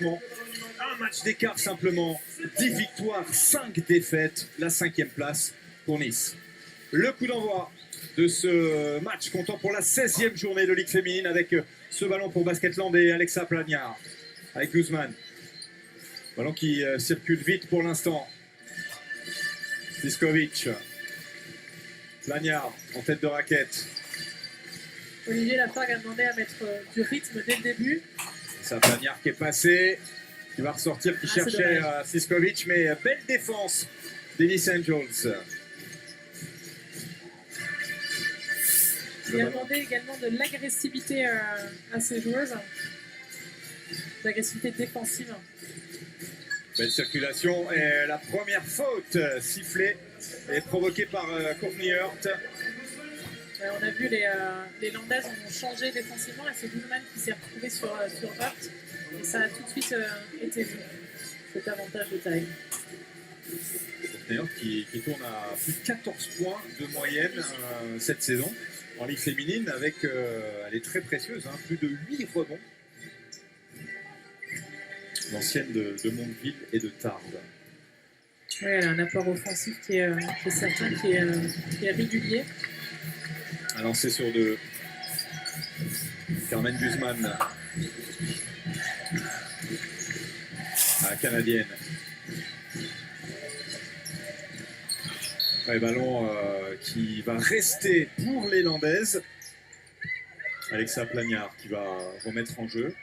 Un match d'écart simplement, 10 victoires, 5 défaites, la 5e place pour Nice. Le coup d'envoi de ce match comptant pour la 16e journée de Ligue féminine avec ce ballon pour Basketland et Alexa Plagnard avec Guzman. Ballon qui circule vite pour l'instant. Ziskovic. Plagnard en tête de raquette. Olivier Lafargue a demandé à mettre du rythme dès le début. C'est Plagnard qui est passé, qui va ressortir, qui cherchait Ziskovic, mais belle défense des Nice Angels. Il a demandé également de l'agressivité à ses joueuses, l'agressivité défensive. Belle circulation et la première faute sifflée et provoquée par Courtney Hurt. On a vu les Landaises ont changé défensivement et c'est Guzman qui s'est retrouvé sur Hurt et ça a tout de suite été vu, cet avantage de taille. Courtney Hurt qui tourne à plus de 14 points de moyenne cette saison en Ligue féminine avec, elle est très précieuse, hein, plus de 8 rebonds. L'ancienne de Mondeville et de Tarbes. Oui, elle a un apport offensif qui est certain, qui est régulier. Un lancer sur deux. Carmen Guzman. La canadienne. Ouais, ballon qui va rester pour les Landaises. Alexa Plagnard qui va remettre en jeu.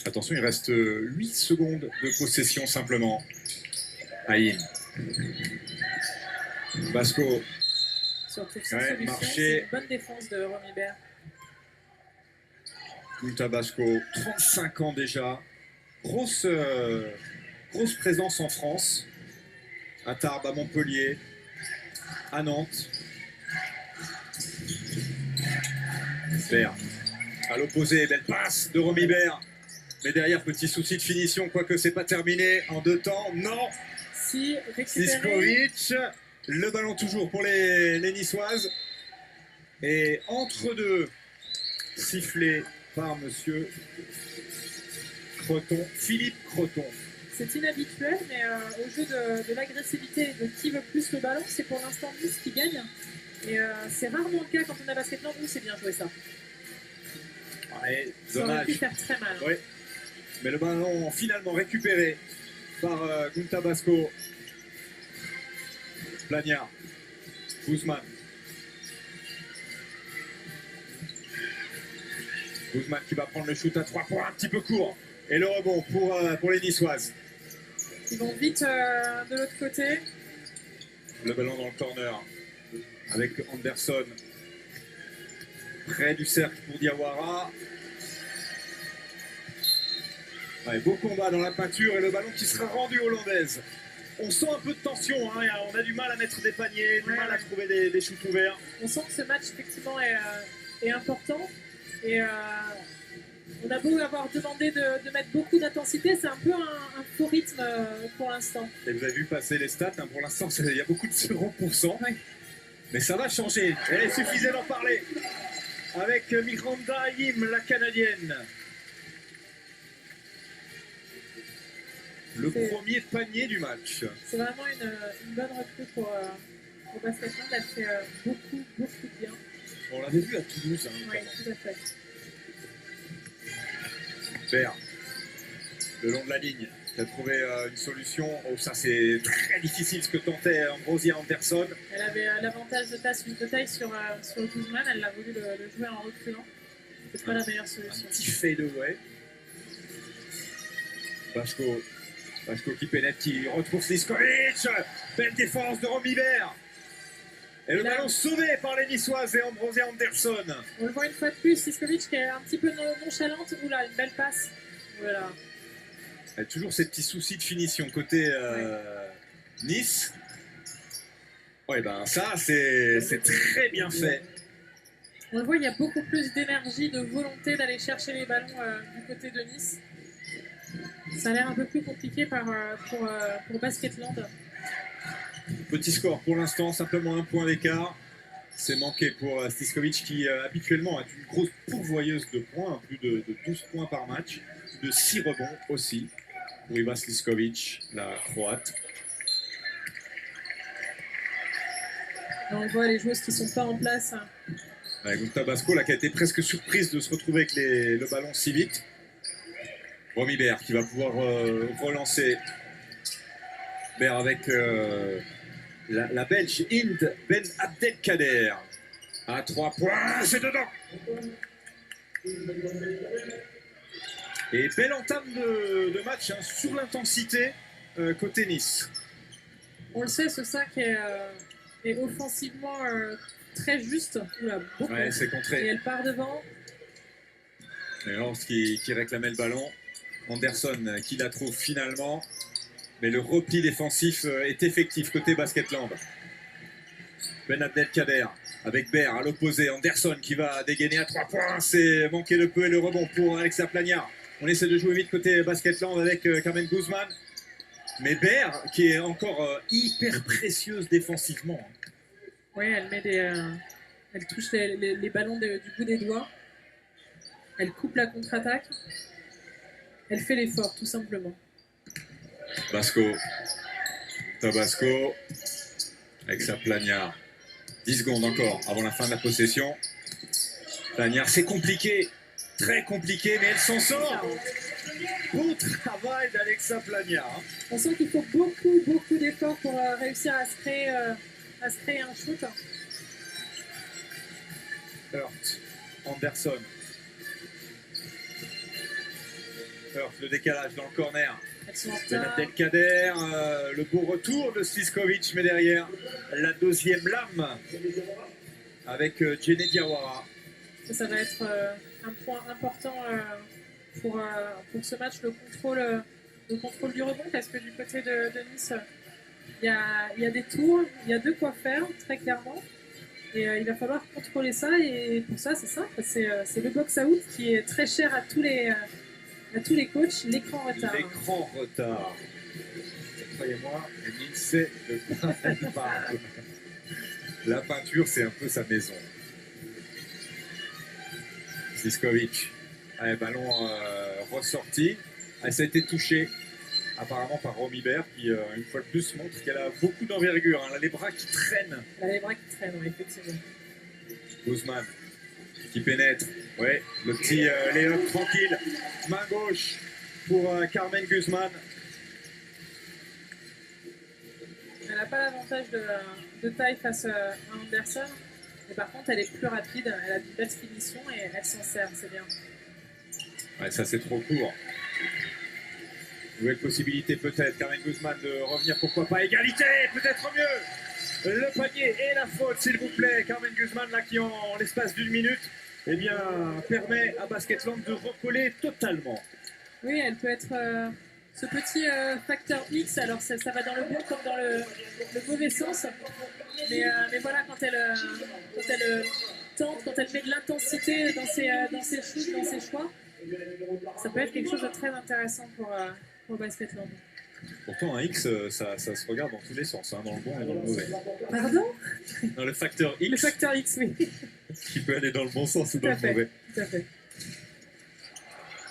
Attention, il reste 8 secondes de possession simplement. Aïe. Basco. Surtout sans solution, c'est une bonne défense de Romibert. Gunta Basco, 35 ans déjà. Grosse présence en France. À Tarbes, à Montpellier, à Nantes. Vert. À l'opposé, belle passe de Romibert. Mais derrière, petit souci de finition, quoique c'est pas terminé en 2 temps. Non. Si, Ziskovic. Le ballon toujours pour les Niçoises. Et entre deux, sifflé par monsieur Creton, Philippe Creton. C'est inhabituel, mais au jeu de l'agressivité et de qui veut plus le ballon, c'est pour l'instant Nice qui gagne. Et c'est rarement le cas quand on a Basketland où c'est bien joué ça. Ouais, ça aurait pu faire très mal. Oui. Mais le ballon finalement récupéré par Gunta Basco. Plagnard. Guzman. Guzman qui va prendre le shoot à 3 points, un petit peu court. Et le rebond pour les Niçoises. Ils vont vite de l'autre côté. Le ballon dans le corner avec Anderson. Près du cercle pour Diawara. Ouais, beau combat dans la peinture et le ballon qui sera rendu hollandaise. On sent un peu de tension, hein, on a du mal à mettre des paniers, du mal à trouver des shoots ouverts. On sent que ce match effectivement est important et on a beau avoir demandé de mettre beaucoup d'intensité, c'est un peu un faux rythme pour l'instant. Et vous avez vu passer les stats, hein, pour l'instant il y a beaucoup de 0%, ouais. Mais ça va changer. Et il suffisait d'en parler avec Miranda Yim, la canadienne. Le premier panier du match. C'est vraiment une bonne recrue pour Basketland. Elle fait beaucoup de bien. On l'avait vu à Toulouse. Hein, oui, tout à fait. Vert, le long de la ligne, qui a trouvé une solution. Oh, ça c'est très difficile ce que tentait Ambrosia Anderson. Elle avait l'avantage de taille sur Guzman. Elle a voulu le jouer en reculant. C'est pas la meilleure solution. Un petit fadeaway. Basco qui pénètre, qui retrouve Ziskovic. Belle défense de Romibert. Et le ballon sauvé par les Niçoises et Ambrosia Anderson. On le voit une fois de plus, Ziskovic qui est un petit peu nonchalante. Oula, une belle passe. Voilà. Il y a toujours ces petits soucis de finition côté Nice. Ouais, ben ça, c'est très bien fait. On le voit, il y a beaucoup plus d'énergie, de volonté d'aller chercher les ballons du côté de Nice. Ça a l'air un peu plus compliqué pour Basketland. Petit score pour l'instant, simplement 1 point d'écart. C'est manqué pour Sliskovic qui habituellement est une grosse pourvoyeuse de points, plus de 12 points par match, de 6 rebonds aussi pour Iva Sliskovic, la Croate. On voit les joueuses qui ne sont pas en place. Gunta Basko là, qui a été presque surprise de se retrouver avec le ballon si vite. Romy Baer qui va pouvoir relancer. Baer avec la Belge Hind Ben Abdelkader. À 3 points, c'est dedans. Et belle entame de match hein, sur l'intensité côté Nice. On le sait, ce 5 est offensivement très juste. Oula, beaucoup. Ouais, c'est Et contré. elle part devant. Et Horst qui réclamait le ballon. Anderson qui la trouve finalement. Mais le repli défensif est effectif côté Basketland. Ben Abdelkader avec Baer à l'opposé. Anderson qui va dégainer à 3 points. C'est manqué de peu et le rebond pour Alexa Plagnard. On essaie de jouer vite côté Basketland avec Carmen Guzman. Mais Baer qui est encore hyper précieuse défensivement. Oui, elle met elle touche les ballons du bout des doigts. Elle coupe la contre-attaque. Elle fait l'effort, tout simplement. Basco. Tabasco. Avec sa Plagnard. 10 secondes encore avant la fin de la possession. Plagnard, c'est compliqué. Très compliqué, mais elle s'en sort. Bon travail d'Alexa Plagnard. On sent qu'il faut beaucoup d'efforts pour réussir à se créer un shoot. Hurt. Anderson. Hurt, le décalage dans le corner. Elles sont en Ben retard. Abdelkader, le beau retour de Sliskovic, mais derrière la deuxième lame avec Jenny Diawara. Ça va être un point important pour ce match, le contrôle du rebond, parce que du côté de Nice, il y a des tours, il y a de quoi faire, très clairement. Et il va falloir contrôler ça, et pour ça, c'est simple, c'est le box-out qui est très cher à tous les coachs, l'écran retard. L'écran retard. Croyez-moi, Nice sait de quoi elle parle. La peinture, c'est un peu sa maison. Sliskovic. Allez, ballon ressorti. Ah, ça a été touché apparemment par Romy Baer qui, une fois de plus, montre qu'elle a beaucoup d'envergure. Hein. Elle a les bras qui traînent. Elle a les bras qui traînent, oui, effectivement. Guzman qui pénètre. Ouais, le petit lay-up tranquille. Main gauche pour Carmen Guzman. Elle n'a pas l'avantage de taille face à Anderson, mais par contre, elle est plus rapide, elle a de belles finitions et elle s'en sert, c'est bien. Ouais, ça c'est trop court. Nouvelle possibilité peut-être, Carmen Guzman de revenir, pourquoi pas égalité, peut-être mieux. Le panier et la faute, s'il vous plaît. Carmen Guzman là qui en l'espace d'une minute, eh bien, permet à Basketland de recoller totalement. Oui, elle peut être ce petit facteur X, alors ça va dans le bon comme dans le mauvais sens, mais voilà, quand elle tente, quand elle met de l'intensité dans ses shoots, dans ses choix, ça peut être quelque chose de très intéressant pour Basketland. Pourtant, un X, ça se regarde dans tous les sens, hein, dans le bon et dans le mauvais. Pardon? Dans le facteur X, Le facteur X, oui. qui peut aller dans le bon sens ou Tout dans à le fait, mauvais. tout à fait.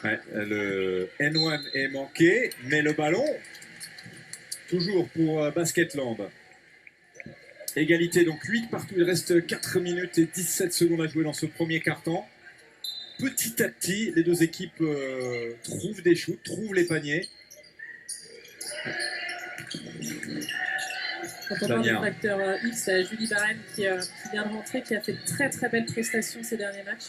Ouais, le N1 est manqué, mais le ballon, toujours pour Basketland. Égalité, donc 8 partout. Il reste 4 minutes et 17 secondes à jouer dans ce premier quart-temps. Petit à petit, les deux équipes trouvent des shoots, trouvent les paniers. Quand on parle du facteur X, il y a Julie Barren qui vient de rentrer, qui a fait de très belles prestations ces derniers matchs.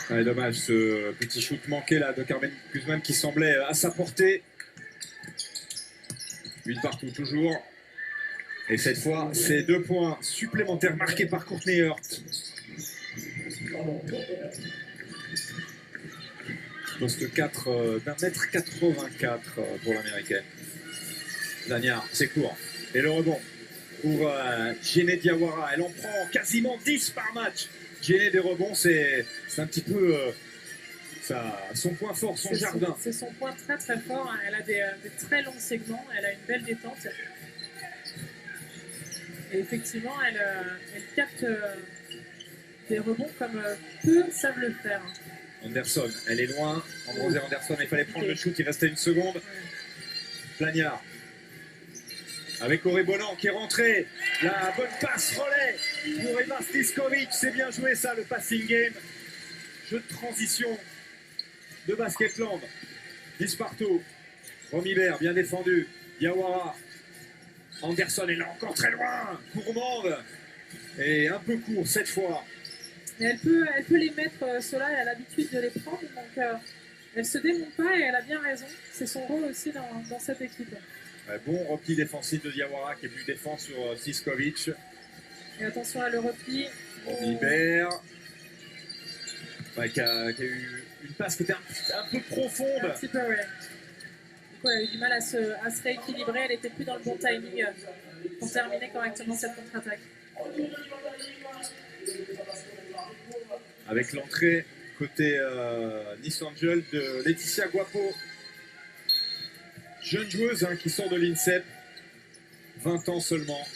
Ouais, dommage, ce petit shoot manqué là de Carmen Guzman qui semblait à sa portée. 8 partout toujours. Et cette fois, c'est 2 points supplémentaires marqués par Courtney Hurt. Poste 4 d'1m84 pour l'américaine. Dania, c'est court. Et le rebond pour Jenny Diawara. Elle en prend quasiment 10 par match. Jenny des rebonds, c'est un petit peu son point fort, son jardin. C'est son point très fort. Elle a des très longs segments. Elle a une belle détente. Et effectivement, elle capte des rebonds comme peu savent le faire. Anderson, elle est loin. Ambrosé Anderson, il fallait prendre le shoot, il restait une seconde. Plagnard. Avec Auré Bonan qui est rentré. La bonne passe relais pour Eva Stiskovic. C'est bien joué ça, le passing game. Jeu de transition de Basketland. 10 partout. Romibert, bien défendu. Diawara. Anderson est là encore très loin. Gourmande. Et un peu court cette fois. Et elle peut les mettre, ceux-là, elle a l'habitude de les prendre, donc elle se démonte pas et elle a bien raison. C'est son rôle aussi dans cette équipe. Bon repli défensif de Diawara qui est venu défendre sur Stiskovic. Et attention à le repli. Romibert. Qui a eu une passe qui était un peu profonde. Un petit peu, ouais. Du coup, elle a eu du mal à se rééquilibrer. Elle n'était plus dans le bon timing pour terminer correctement cette contre-attaque. Avec l'entrée côté Nice Angel de Laetitia Guapo. Jeune joueuse qui sort de l'INSEP. 20 ans seulement.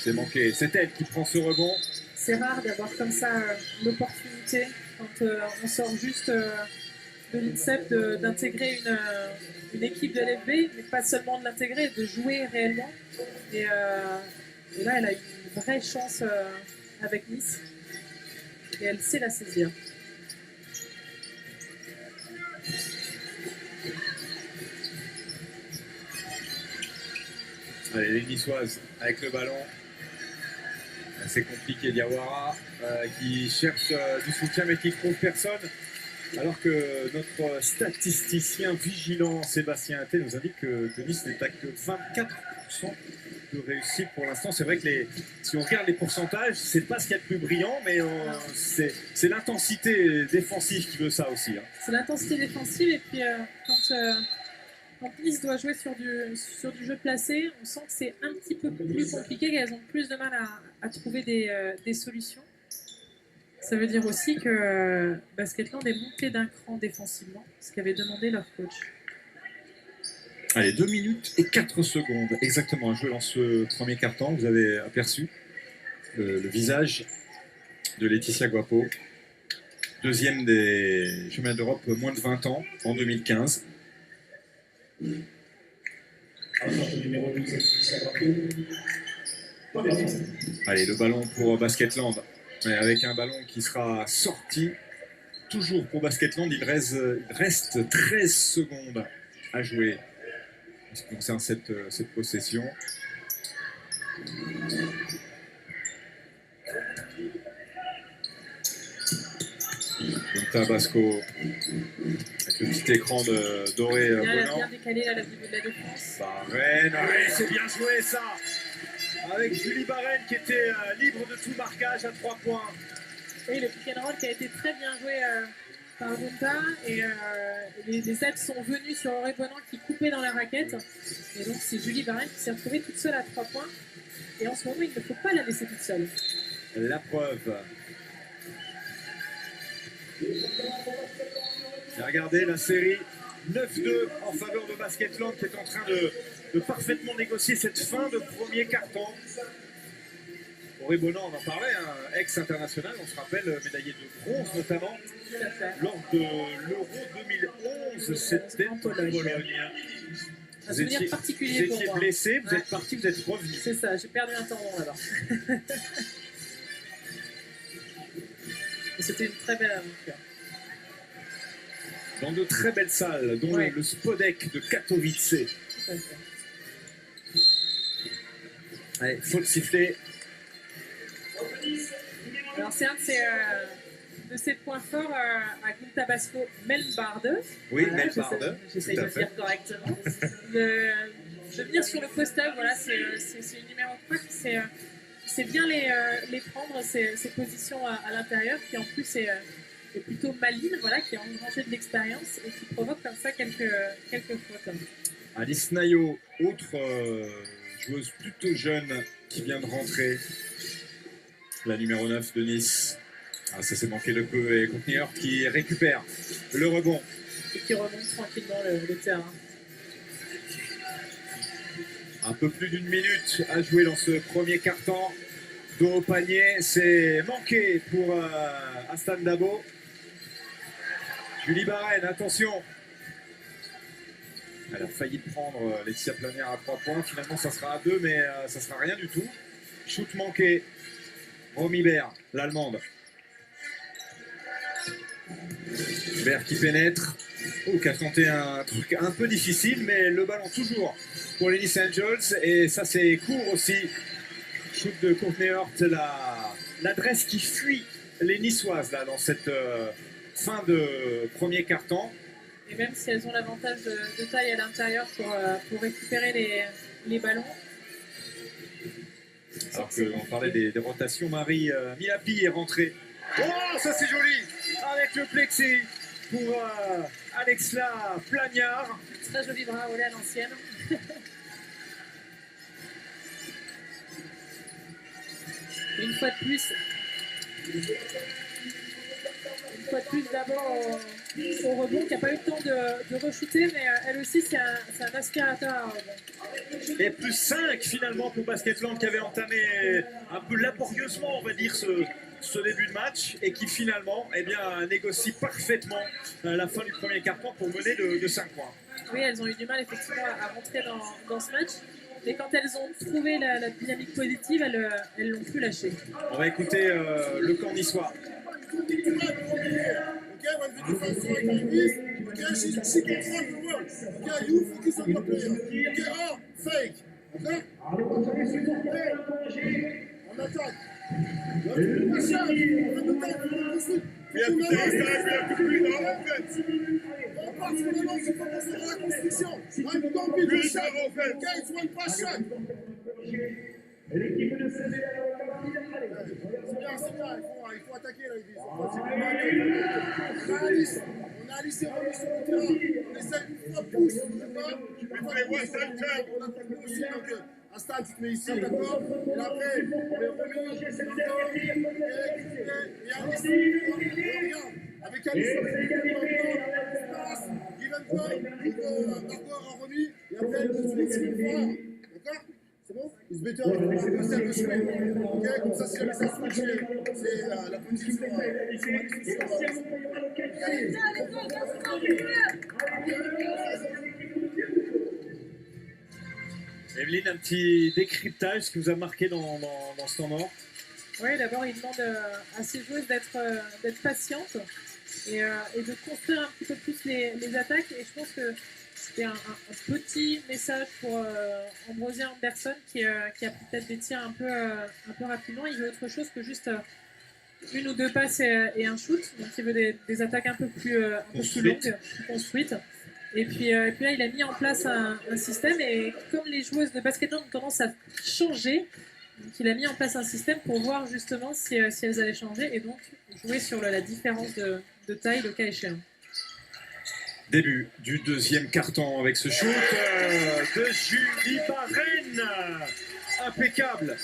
C'est manqué. C'est elle qui prend ce rebond. C'est rare d'avoir comme ça l'opportunité, quand on sort juste de l'INSEP, d'intégrer une équipe de l'FB, mais pas seulement de l'intégrer, de jouer réellement. Et là, elle a eu une vraie chance avec Nice, et elle sait la saisir. Allez, les Niçoises avec le ballon. C'est compliqué, Diawara qui cherche du soutien mais qui ne trouve personne. Alors que notre statisticien vigilant Sébastien Atté nous indique que Nice n'est à que 24% de réussite pour l'instant. C'est vrai que si on regarde les pourcentages, c'est pas ce qu'il y a de plus brillant, mais c'est l'intensité défensive qui veut ça aussi. C'est l'intensité défensive et puis quand Nice doit jouer sur du jeu placé, on sent que c'est un petit peu plus compliqué, qu'elles ont plus de mal à trouver des solutions. Ça veut dire aussi que Basketland est monté d'un cran défensivement, ce qu'avait demandé leur coach. Allez, 2 minutes et 4 secondes exactement à jouer dans ce premier quart-temps. Vous avez aperçu le visage de Laetitia Guapo, deuxième des championnats d'Europe moins de 20 ans en 2015. Allez, le ballon pour Basketland, mais avec un ballon qui sera sorti. Toujours pour Basketland, il reste 13 secondes à jouer en ce qui concerne cette possession. Donc Tabasco avec le petit écran doré. Elle a bien décalé là, la début de la défense. Barren, ouais, c'est bien joué ça. Avec Julie Barren qui était libre de tout marquage à 3 points. Oui, le pick and roll qui a été très bien joué par Gunta et les aides sont venus sur Auré Bonan qui coupait dans la raquette. Et donc c'est Julie Barren qui s'est retrouvée toute seule à 3 points. Et en ce moment, il ne faut pas la laisser toute seule. La preuve. Et regardez la série 9-2 en faveur de Basketland qui est en train de parfaitement négocier cette fin de premier carton. Auré Bonan, on en parlait, ex-international, on se rappelle, médaillé de bronze notamment, lors de l'Euro 2011, c'était en Pologne. Un souvenir particulier pour moi. Vous étiez blessé, vous êtes parti, vous êtes revenu. C'est ça, j'ai perdu un tendon là-bas. C'était une très belle aventure. Dans de très belles salles, dont le Spodek de Katowice. Tout à fait. Allez, faut le siffler. Alors c'est un de ses points forts à Guntabasco Melbarde. Oui, voilà, Melbarde. J'essaye de le dire correctement. de venir sur le post-up, voilà, c'est une numéro 3 qui sait bien les prendre, ses positions à l'intérieur, qui en plus est plutôt maligne, voilà, qui a engrangé de l'expérience et qui provoque comme ça quelques fautes. Alice Nayo, autre joueuse plutôt jeune qui vient de rentrer, la numéro 9 de Nice. Ah, ça s'est manqué de peu et Conteneur qui récupère le rebond. Et qui remonte tranquillement le terrain. Un peu plus d'une minute à jouer dans ce premier quart-temps. Dos au panier, c'est manqué pour Astan Dabo. Julie Barren, attention. Elle a failli prendre Laetitia Planière à 3 points. Finalement, ça sera à 2, mais ça sera rien du tout. Shoot manqué. Romy Baird, l'Allemande. Baird qui pénètre. Oh, qui a tenté un truc un peu difficile, mais le ballon toujours pour les Nice Angels. Et ça, c'est court aussi. Shoot de Courtney Hort, l'adresse qui fuit les Niçoises là, dans cette fin de premier quart-temps. Et même si elles ont l'avantage de taille à l'intérieur pour récupérer les ballons. Alors qu'on parlait des rotations, Marie Milapi est rentrée. Oh, ça c'est joli. Avec le plexi pour Alexla Plagnard. Très joli bras olé à l'ancienne. Une fois de plus d'abord au rebond, qui n'a pas eu le temps de re-shooter, mais elle aussi c'est un aspirateur à rebond. Et plus 5 finalement pour Basketland qui avait entamé un peu laborieusement, on va dire, ce début de match et qui finalement négocie parfaitement la fin du premier quart-temps pour mener de 5 points. Oui, elles ont eu du mal effectivement à rentrer dans ce match. Et quand elles ont trouvé la dynamique positive, elles l'ont plus lâché. On va écouter le camp niçois. Okay, when the defense is like this, okay, she control the world. Okay, you focus on your player. Okay, fake. Okay? On attaque. We have to take time, we have to breathe our offense. On part sur le lance, il faut penser à la construction. I'm don't be the shot. Okay, it's one pass shot. C'est bien, il faut attaquer là, on a Alice et Romy sur le terrain, on essaie une fois pouce, on a compris aussi, donc Astan tu te mets ici, d'accord, et après, Romy, et Alice, regarde, avec Alice, give and go, d'accord à Romy, et après elle se met une fois, d'accord? C'est bon? It's better if you start to swing. Ok? Comme ça, si jamais ça switch, c'est la position. Evelyne, un petit décryptage, ce qui vous a marqué dans ce temps mort? Oui, d'abord, il demande à ses joueuses d'être patientes et de construire un petit peu plus les attaques. Et je pense que c'était un petit message pour Ambrosia Anderson qui a peut-être des tirs un peu rapidement. Il veut autre chose que juste une ou deux passes et un shoot. Donc il veut des attaques un peu plus longues, plus construites. Et puis là, il a mis en place un système. Et comme les joueuses de basketball ont tendance à changer, donc il a mis en place un système pour voir justement si elles allaient changer et donc jouer sur la différence de taille, le cas échéant. Début du deuxième carton avec ce shoot de Julie Barren. Impeccable.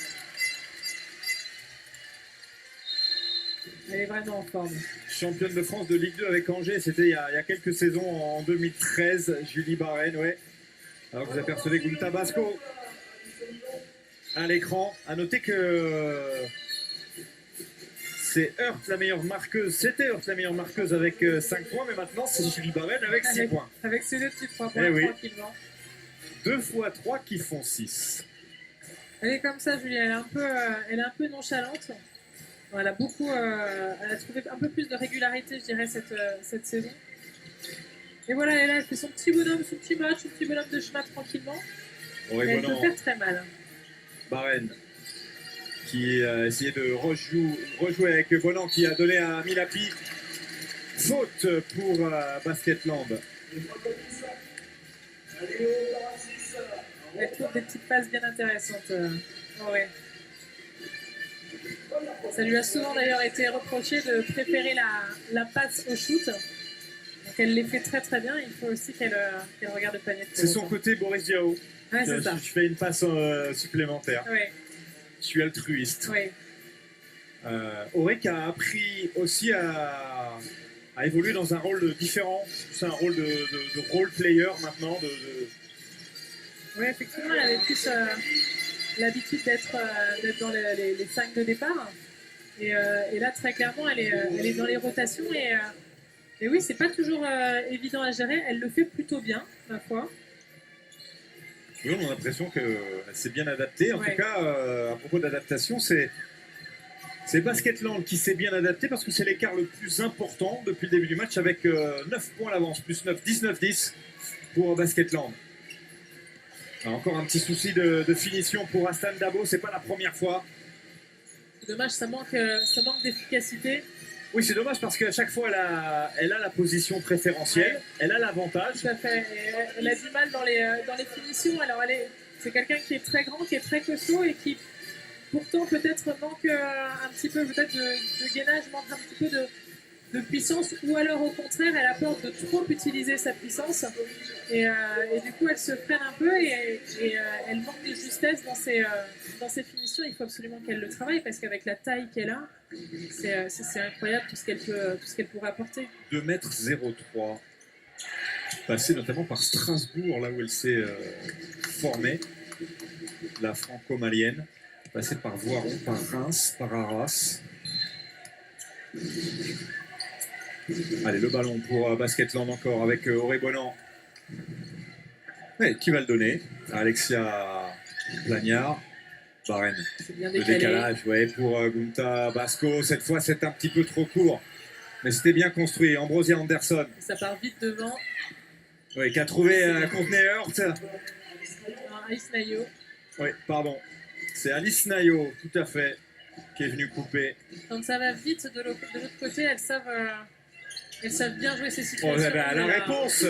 Elle est vraiment en forme. Championne de France de Ligue 2 avec Angers, c'était il y a quelques saisons, en 2013. Julie Barren, ouais. Alors vous apercevez Gunta Basco à l'écran. À noter que c'est Hurt la meilleure marqueuse. C'était Hurt la meilleure marqueuse avec 5 points, mais maintenant c'est Julie Barren avec 6 points. Avec ses deux petits 3 points, tranquillement. 2 fois 3 qui font 6. Elle est comme ça, Julie. Elle est un peu nonchalante. Elle a trouvé un peu plus de régularité, je dirais, cette saison. Et voilà, elle est là, elle fait son petit bonhomme, son petit match, son petit bonhomme de chemin tranquillement. Elle peut faire très mal. Barren qui a essayé de rejouer avec Bonan qui a donné à Milapi. Faute pour Basketland. Elle trouve des petites passes bien intéressantes. Ouais. Ça lui a souvent d'ailleurs été reproché de préférer la passe au shoot. Donc elle les fait très très bien. Il faut aussi qu'elle regarde le panier. C'est son côté Boris Diaw. Ouais, c'est ça. Je fais une passe supplémentaire. Ouais. Je suis altruiste. Oui. Aurek a appris aussi à évoluer dans un rôle différent. C'est un rôle de role player maintenant. Oui, effectivement, elle avait plus l'habitude d'être dans les 5 de départ. Et là, très clairement, elle est dans les rotations. Et oui, c'est pas toujours évident à gérer. Elle le fait plutôt bien, ma foi. Oui, on a l'impression qu'elle s'est bien adaptée. En tout cas, à propos d'adaptation, c'est Basketland qui s'est bien adapté parce que c'est l'écart le plus important depuis le début du match avec 9 points d'avance, plus 9, 19-10 pour Basketland. Alors, encore un petit souci de finition pour Astan Dabo, c'est pas la première fois. C'est dommage, ça manque d'efficacité. Oui, c'est dommage parce qu'à chaque fois, elle a la position préférentielle, elle a l'avantage. Tout à fait. Et elle a du mal dans les finitions. Alors, c'est quelqu'un qui est très grand, qui est très costaud et qui, pourtant, peut-être manque un petit peu peut-être de gainage, manque un petit peu de puissance. Ou alors, au contraire, elle a peur de trop utiliser sa puissance. Et du coup, elle se freine un peu et elle manque de justesse dans ses finitions. Il faut absolument qu'elle le travaille parce qu'avec la taille qu'elle a, c'est incroyable tout ce qu'elle pourrait apporter. 2,03 m, passé notamment par Strasbourg, là où elle s'est formée, la franco-malienne, passée par Voiron, par Reims, par Arras. Allez, le ballon pour Basketland encore avec Auré Bonan. Ouais, qui va le donner? Alexia Plagnard. Barren. Le décalage, ouais, pour Gunta Basco. Cette fois, c'est un petit peu trop court. Mais c'était bien construit. Ambrosia Anderson. Ça part vite devant. Oui, qui a trouvé Courtney Hurt. Alice Nayo. Oui, pardon. C'est Alice Nayo, tout à fait, qui est venue couper. Quand ça va vite de l'autre côté, elles savent bien jouer ces situations. Oh, la réponse.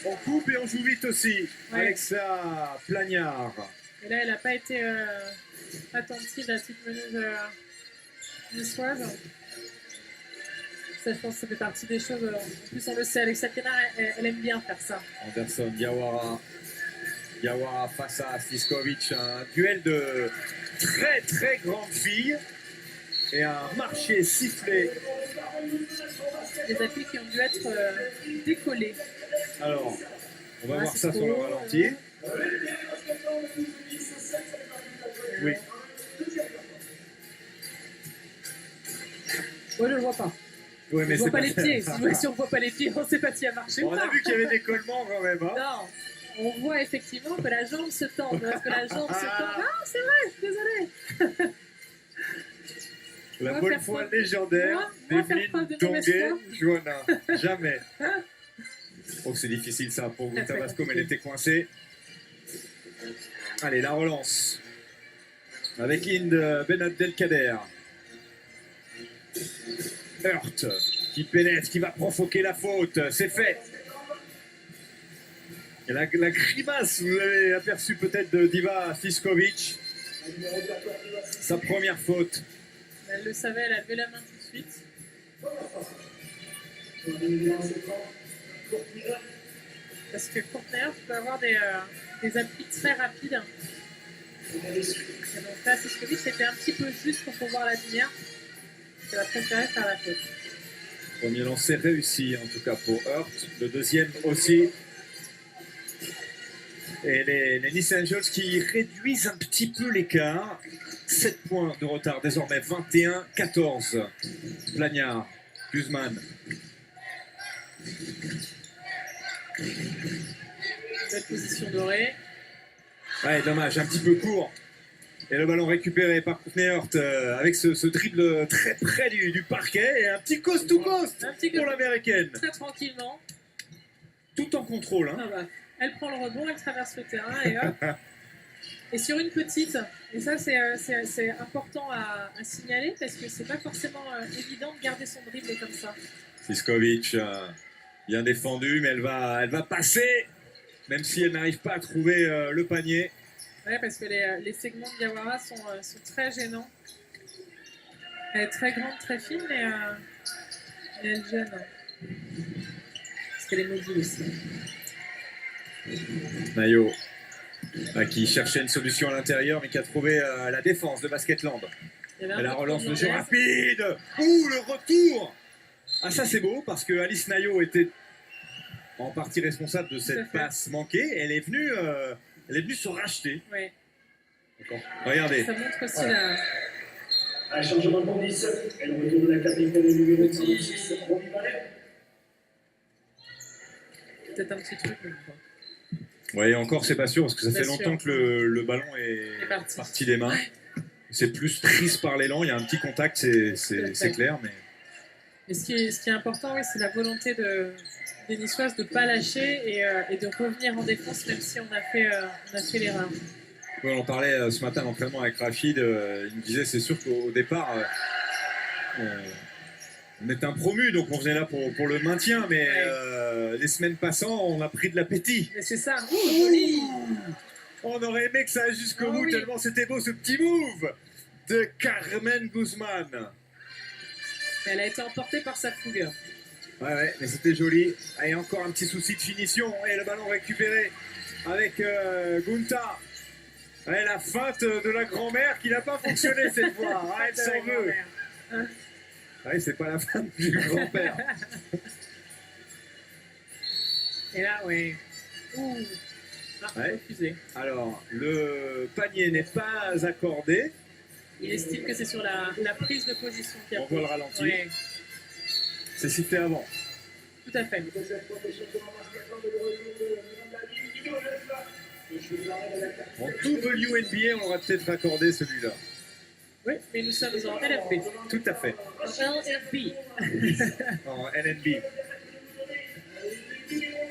On coupe et on joue vite aussi. Ouais. Alexa Plagnard. Et là, elle n'a pas été attentive, la petite meneuse niçoise. Ça, je pense que ça fait partie des choses. En plus, on le sait, Alexa Plagnard, elle aime bien faire ça. Anderson, Diawara face à Stiskovic. Un duel de très très grandes filles. Et un marché sifflé. Des appuis qui ont dû être décollés. Alors, on va voir ça sur le ralenti. Oui. Moi, je ne le vois pas. Ouais, mais on ne voit pas les pieds. Si on ne voit pas les pieds, on ne sait pas s'il a marché ou pas. On a vu qu'il y avait des collements quand même. Hein. Non, on voit effectivement que la jambe se tend. Parce que la jambe se tend. Ah, c'est vrai, je suis désolée. La bonne foi légendaire d'Evelyne Donguet-Joannin. Jamais. Oh, c'est difficile ça pour Gunta Basco, mais elle était coincée. Allez, la relance. Avec Inde Ben Abdelkader. Hurt qui pénètre, qui va provoquer la faute. C'est fait. Et la grimace, vous l'avez aperçu peut-être de Diva Stiskovic. Sa première faute. Elle le savait, elle a levé la main tout de suite. Parce que Courtney, tu peux avoir des appuis très rapides. Et donc là, Stiskovic était un petit peu juste pour pouvoir la lumière. Elle a préféré faire la faute. Premier lancer réussi, en tout cas pour Hurt. Le deuxième aussi. Et les Nice Angels qui réduisent un petit peu l'écart. 7 points de retard, désormais 21-14. Plagnard, Guzman. Belle position dorée. Ouais, dommage, un petit peu court. Et le ballon récupéré par Courtney Hurt avec ce dribble très près du parquet. Et un petit coast-to-coast pour l'américaine. Très tranquillement. Tout en contrôle. Hein. Ah bah, elle prend le rebond, elle traverse le terrain et hop. Et sur une petite, et ça c'est important à signaler parce que c'est pas forcément évident de garder son dribble comme ça. Stiskovic, bien défendu, mais elle va passer, même si elle n'arrive pas à trouver le panier. Ouais, parce que les segments de Diawara sont très gênants. Elle est très grande, très fine, mais elle gêne. Parce qu'elle est mobile aussi. Nayo, qui cherchait une solution à l'intérieur, mais qui a trouvé la défense de Basketland. Et la relance de jeu rapide. Ouh, le retour. Ah, ça c'est beau, parce que Alice Nayo était en partie responsable de cette passe manquée. Elle est venue Elle est venue se racheter. Ouais. D'accord. Regardez. Ça montre aussi Voilà. Un changement pour 10. Et le retour de la capitaine numéro 36, Romy Barret. peut-être un petit truc. Mais bon. Ouais, encore, c'est pas sûr parce que ça Pas fait sûr. longtemps que le ballon est parti. parti des mains. C'est plus prise par l'élan. Il y a un petit contact, c'est clair. Mais Et ce qui est important, oui, c'est la volonté des Niçoises de ne pas lâcher et de revenir en défense, même si on a fait l'erreur. ouais, on en parlait ce matin à l'entraînement avec Rachid. Il me disait c'est sûr qu'au départ, on est un promu, donc on venait là pour le maintien. Mais les semaines passant, on a pris de l'appétit. Mais c'est ça. Ouh, joli. On aurait aimé que ça aille jusqu'au Ah bout, oui. tellement c'était beau ce petit move de Carmen Guzman. Elle a été emportée par sa fougue. Ouais, mais c'était joli. Et encore un petit souci de finition. Et le ballon récupéré avec Gunta. Et la feinte de la grand-mère qui n'a pas fonctionné cette fois. Ah, elle s'en veut. Ouais, c'est pas la feinte du grand-père. Et là, oui. Ouh. Ah, Ouais. refusé. Alors, le panier n'est pas accordé. Il estime que c'est sur la prise de position qui a On voit le ralenti. Ouais, C'est sifflé avant. tout à fait. En WNBA, on aurait peut-être accordé celui-là. Oui, mais nous sommes en LFB. Tout à fait. LFB. En NNB.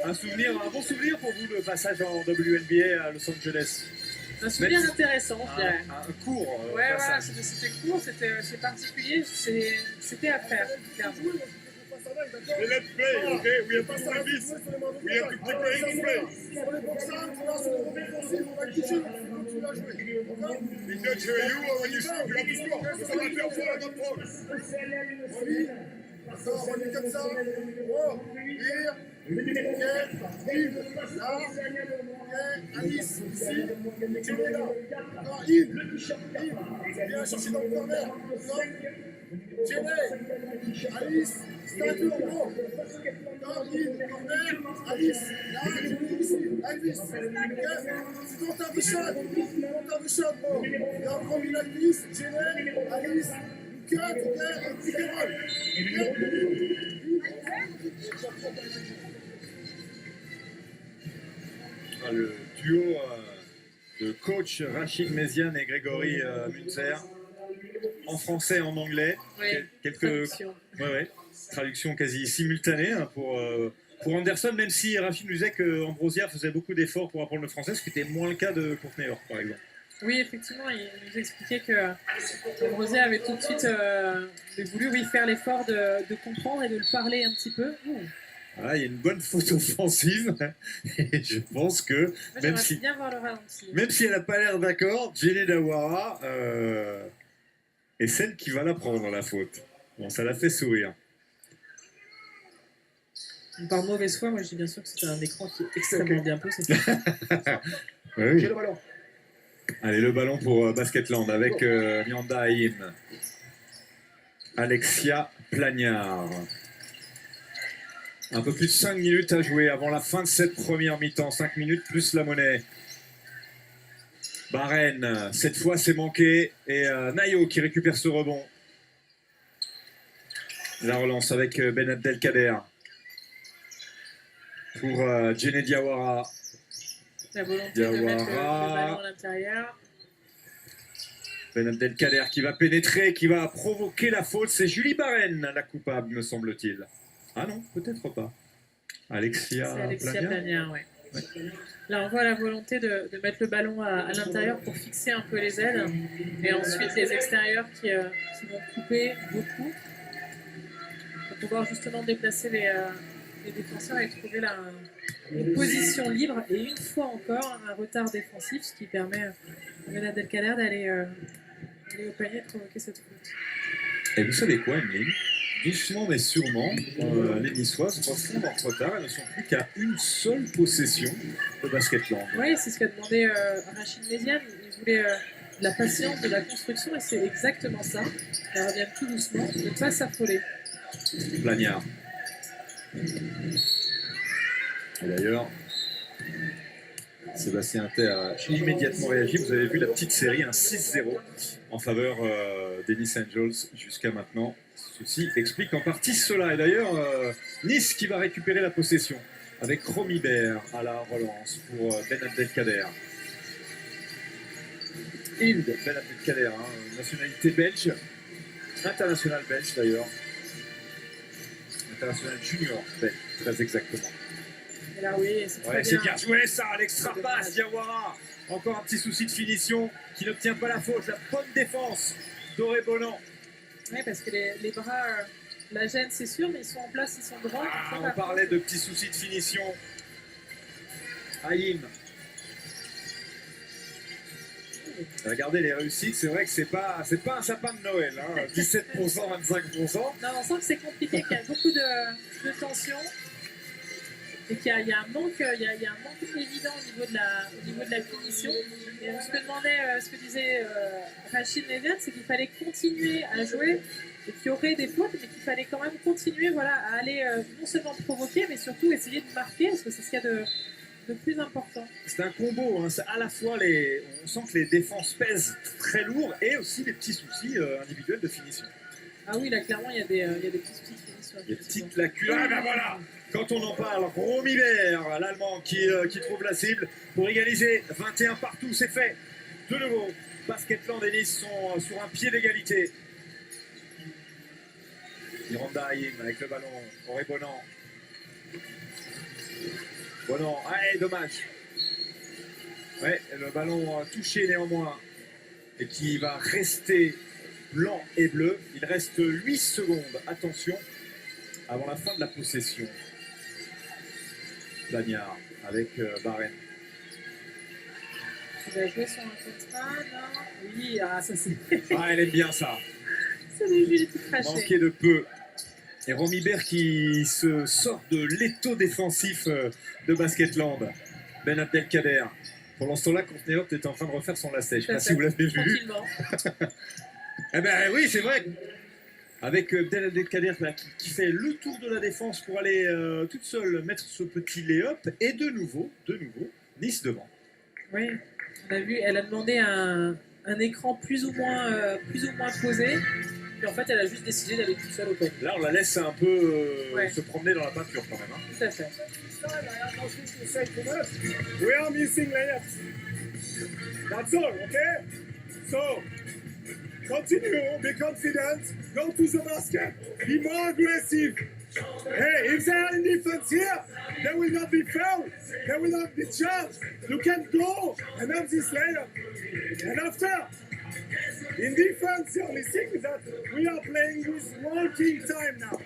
Un bon souvenir pour vous, le passage en WNBA à Los Angeles. Un souvenir Même- intéressant, je dirais. Un court Ouais, voilà, passage. c'était court, c'est particulier, c'était à faire, clairement. Let's play, okay? We have to play this. We have to prepare to play. Sur les boxeurs, tu vas sur le rebond offensif, on va toucher, donc tu vas jouer. D'accord? We judge you when you shoot, you have to score. Ça va faire ça, la notre rôle. Remis. D'accord, remis comme ça. Oh, vire. Ok, vive. Là. Ok, Alice, ici. Tu es là. D'accord, Yves. Yves. Viens chercher dans le corner. D'accord? Jenny. Alice. Statue en gros. D'accord, Yves. Corner. Alice. Là, Jenny ici. Elvis. Ok? Tu comptes un Bouchard. Tu comptes un Bouchard, bon. Et en premier, Elvis. Jenny. Alice. Cut, ok? Et puis Le duo de coach Rachid Méziane et Grégory Munzer, en français et en anglais. Oui, Quelques traduction. ouais. Traduction quasi simultanée hein, pour Anderson, même si Rachid nous disait qu'Ambrosia faisait beaucoup d'efforts pour apprendre le français, ce qui était moins le cas de Courtney York, par exemple. Oui, effectivement, il nous expliquait que Rosé avait tout de suite voulu faire l'effort de comprendre et de le parler un petit peu. Ouh. Voilà, il y a une bonne faute offensive, et je pense que, Moi, même j'aimerais si, bien voir le ralenti. même si elle n'a pas l'air d'accord, Jenny Dawara est celle qui va la prendre, la faute. Bon, ça l'a fait sourire. Par mauvaise foi, moi je dis bien sûr que c'est un écran qui est extrêmement bien posé. Oui. J'ai le ballon. Allez, le ballon pour Basketland avec Nyanda Haïm. Alexia Plagnard. Un peu plus de 5 minutes à jouer avant la fin de cette première mi-temps. 5 minutes plus la monnaie. Barren, cette fois c'est manqué. Et Nayo qui récupère ce rebond. La relance avec Ben Abdelkader. Pour Jenny Diawara. La volonté de mettre le Diawara. ballon à l'intérieur. Ben Abdelkader qui va pénétrer, qui va provoquer la faute. C'est Julie Barren, la coupable, me semble-t-il. Ah non, peut-être pas. Alexia C'est Alexia Plagnard. Plagnard, ouais. Là, on voit la volonté de mettre le ballon à l'intérieur pour fixer un peu les ailes. Et ensuite, les extérieurs qui vont couper beaucoup. Pour pouvoir justement déplacer les défenseurs et trouver une position libre. Et une fois encore, un retard défensif, ce qui permet à Ben Abdelkader d'aller au panier et de provoquer cette faute. Et vous savez quoi, Emeline? Doucement mais sûrement, les Niçoises refont leur retard. Elles ne sont plus qu'à une seule possession de Basketland. Oui, c'est ce qu'a demandé Rachid Méziane. Il voulait de la patience, de la construction, et c'est exactement ça. Elle revient tout doucement, de ne pas s'affoler. Plagnard. Et d'ailleurs, Sébastien Inter a immédiatement réagi. Vous avez vu la petite série, un 6-0 en faveur des Nice Angels jusqu'à maintenant. Ceci explique en partie cela. Et d'ailleurs, Nice qui va récupérer la possession avec Romibert à la relance pour Ben Abdelkader. Hild Ben Abdelkader, hein, nationalité belge, international belge d'ailleurs. International junior belge, très exactement. Et là, oui, c'est très C'est bien. bien joué ça, l'extra passe, Diawara. Encore un petit souci de finition qui n'obtient pas la faute. La bonne défense d'Auré Bonan. Oui, parce que les bras, la gêne, c'est sûr, mais ils sont en place, ils sont droits. Ah, on parlait de petits soucis de finition. Haïm. Regardez les réussites, c'est vrai que c'est pas un sapin de Noël. Hein. 17%, 25%. Non, on sent que c'est compliqué, qu'il y a beaucoup de tension. Et qu'il y a un manque, il y a un manque évident au niveau de la finition. Et ce que disait Rachid Nevet, c'est qu'il fallait continuer à jouer et qu'il y aurait des fautes, mais qu'il fallait quand même continuer à aller non seulement provoquer, mais surtout essayer de marquer, parce que c'est ce qu'il y a de plus important. C'est un combo, hein. C'est à la fois on sent que les défenses pèsent très lourd et aussi des petits soucis individuels de finition. Ah oui, là clairement il y a des petits soucis de finition. Des petites lacunes. Ah ben voilà. Quand on en parle, Romibert, l'Allemand qui trouve la cible pour égaliser. 21 partout, c'est fait. De nouveau, Basketland et Nice sont sur un pied d'égalité. Miranda Haïm avec le ballon. Auré Bonan. Bonan, allez, dommage. Ouais, le ballon touché néanmoins. Et qui va rester blanc et bleu. Il reste 8 secondes. Attention, avant la fin de la possession. Bagnard avec Barren. Il va jouer sur un contrat, non? Oui, ça c'est. Ah, elle aime bien ça. C'est des jeux tout crachés. Manqué de peu. Et Romibert qui se sort de l'étau défensif de Basketland. Ben Abdelkader. Pendant ce temps-là, Courtney Hope est en train de refaire son lacet. Je ne sais pas si vous l'avez vu. Tranquillement. Eh ben oui, c'est vrai. Avec Ben Abdelkader qui fait le tour de la défense pour aller toute seule mettre ce petit lay-up. Et de nouveau, Nice devant. Oui, on a vu, elle a demandé un écran plus ou moins posé. Puis en fait, elle a juste décidé d'aller toute seule au panier. Là, on la laisse un peu Ouais. se promener dans la peinture quand même. Hein. Tout à fait. We are missing layups. That's all, okay? So, continue, be confident, go to the basket, be more aggressive. Hey, if they are in defense here, they will not be fouled, they will not be charged. You can go and have this layup. And after, in defense, the only thing is that we are playing with walking time now.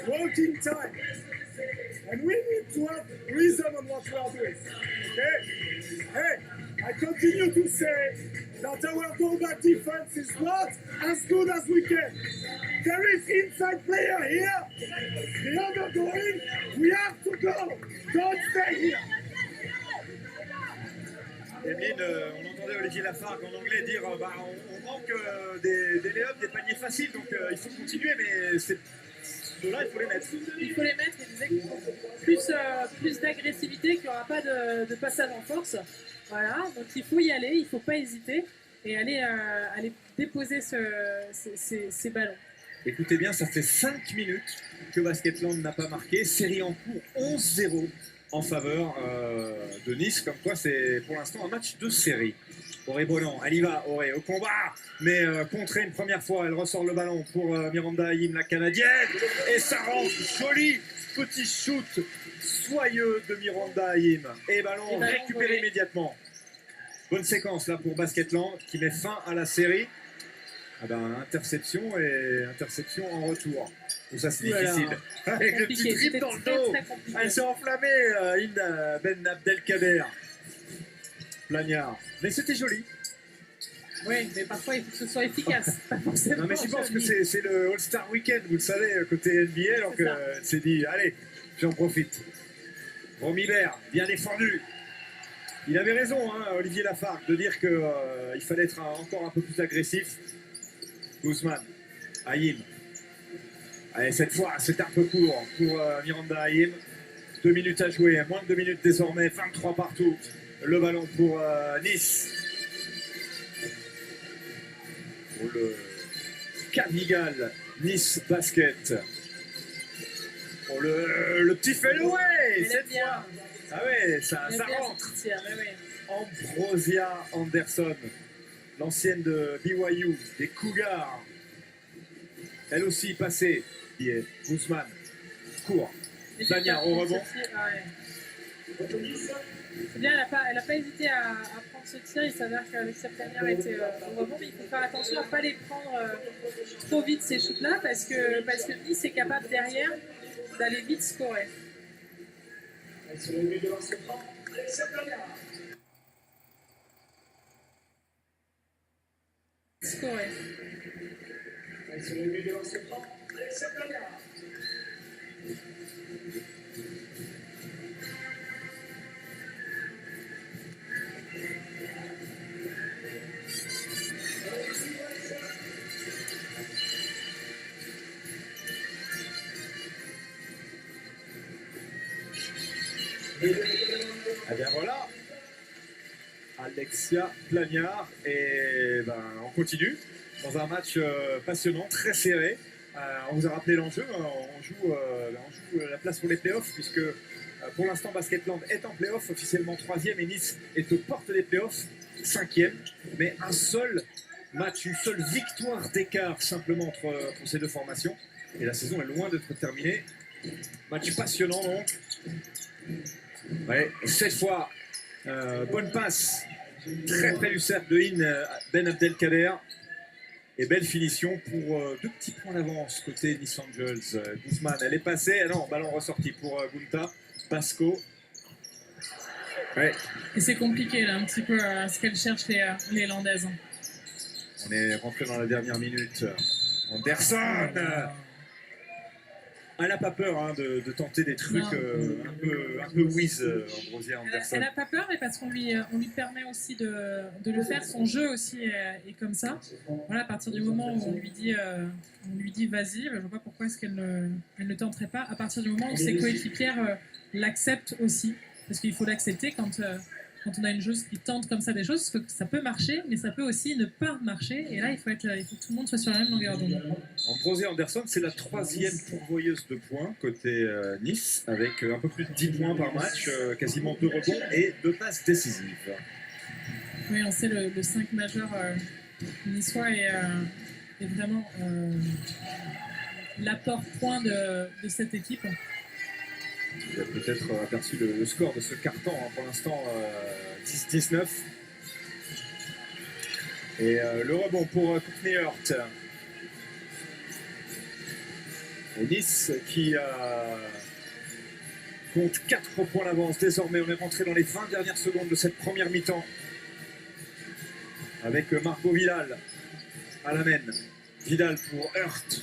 Walking time. And we need to have rhythm on what we are doing. Okay? Hey, I continue to say that our go-back defense is not as good as we can. There is inside player here. The other going, we have to go. Don't stay here. Emeline, on entendait Olivier Lafargue en anglais dire on manque des lay-ups, des paniers faciles, donc il faut continuer, mais ceux-là, il faut les mettre. Il faut les mettre, il disait qu'il faut plus d'agressivité, qu'il n'y aura pas de passage en force. Voilà, donc il faut y aller, il ne faut pas hésiter et aller déposer ces ballons. Écoutez bien, ça fait 5 minutes que Basketland n'a pas marqué. Série en cours 11-0 en faveur de Nice. Comme quoi, c'est pour l'instant un match de série. Auré Bonan, elle y va, Auré, au combat, mais contrée une première fois. Elle ressort le ballon pour Miranda Haïm, la Canadienne. Et ça rentre, joli petit shoot soyeux de Miranda Haïm. Et ballon récupéré volé. immédiatement. Bonne séquence là pour Basketland qui met fin à la série. Ah ben, interception et interception en retour. Tout ça, c'est difficile. Avec le petit dribble dans le dos. Elle s'est enflammée, Hind Ben Abdelkader. Plagnard. Mais c'était joli. Oui, mais parfois il faut que ce soit efficace. Pas forcément Non, mais je pense que joli. c'est le All-Star Weekend, vous le savez, côté NBA. Donc, elle s'est dit, allez, j'en profite. Romibert, bien défendu. Il avait raison, hein, Olivier Lafargue, de dire qu'il fallait être encore un peu plus agressif. Guzman, Haïm. Allez, cette fois, c'est un peu court pour Miranda Haïm. 2 minutes à jouer, moins de 2 minutes désormais, 23 partout. le ballon pour Nice. Pour le Canigal Nice Basket. Pour le petit fadeaway. Elle Cette aime bien. fois. Ah ouais, ça Elle aime bien rentre. ce petit tir, ouais, ouais. Ambrosia Anderson, l'ancienne de BYU, des Cougars. Elle aussi passée. Qui est Guzman. Court. Et Plania puis, au rebond. ce tir, ah ouais. C'est bien, elle n'a pas hésité à prendre ce tir. Il s'avère qu'Alexia Plania était au rebond, mais il faut faire attention à ne pas les prendre trop vite ces shoots-là parce que Nice est capable derrière d'aller vite scorer. Sur le milieu de l'ancien franc, Alexia Plania. Scorer. Sur le milieu de l'ancien franc, Alexia Plania. Eh bien voilà, Alexia Plagnard, et ben, on continue dans un match passionnant, très serré. On vous a rappelé l'enjeu, hein, on joue la place pour les playoffs, puisque pour l'instant Basketland est en playoff, officiellement 3e, et Nice est aux portes des playoffs, 5e, mais un seul match, une seule victoire d'écart simplement entre ces deux formations, et la saison est loin d'être terminée. Match passionnant donc. Ouais, cette fois, bonne passe, très près du cercle de Ben Abdelkader. Et belle finition pour 2 petits points d'avance côté Nice Angels. Guzman, elle est passée, non, ballon ressorti pour Gunta, Pasco. Ouais. Et c'est compliqué là, un petit peu ce qu'elle cherche les Landaises. On est rentré dans la dernière minute. Anderson, elle n'a pas peur hein, de tenter des trucs un peu whiz, Ambrosia Anderson. Elle n'a pas peur, mais parce qu'on lui permet aussi de le faire. Son jeu aussi est comme ça. Voilà, à partir du moment où on lui dit vas-y, je ne vois pas pourquoi est-ce qu'elle ne tenterait pas. À partir du moment où ses coéquipières l'acceptent aussi, parce qu'il faut l'accepter quand on a une joueuse qui tente comme ça des choses, parce que ça peut marcher, mais ça peut aussi ne pas marcher. Et là, il faut que tout le monde soit sur la même longueur d'onde. Ambrosia Anderson, c'est la 3e pourvoyeuse de points côté Nice, avec un peu plus de 10 points par match, quasiment 2 rebonds et 2 passes décisives. Oui, on sait le 5 majeur niçois est vraiment l'apport point de cette équipe. Vous avez peut-être aperçu le score de ce carton, hein, pour l'instant 10-19. Et le rebond pour Courtney Hurt. Et Nice qui compte 4 points d'avance. Désormais, on est rentré dans les 20 dernières secondes de cette première mi-temps. Avec Marco Vidal à la main. Vidal pour Hurt.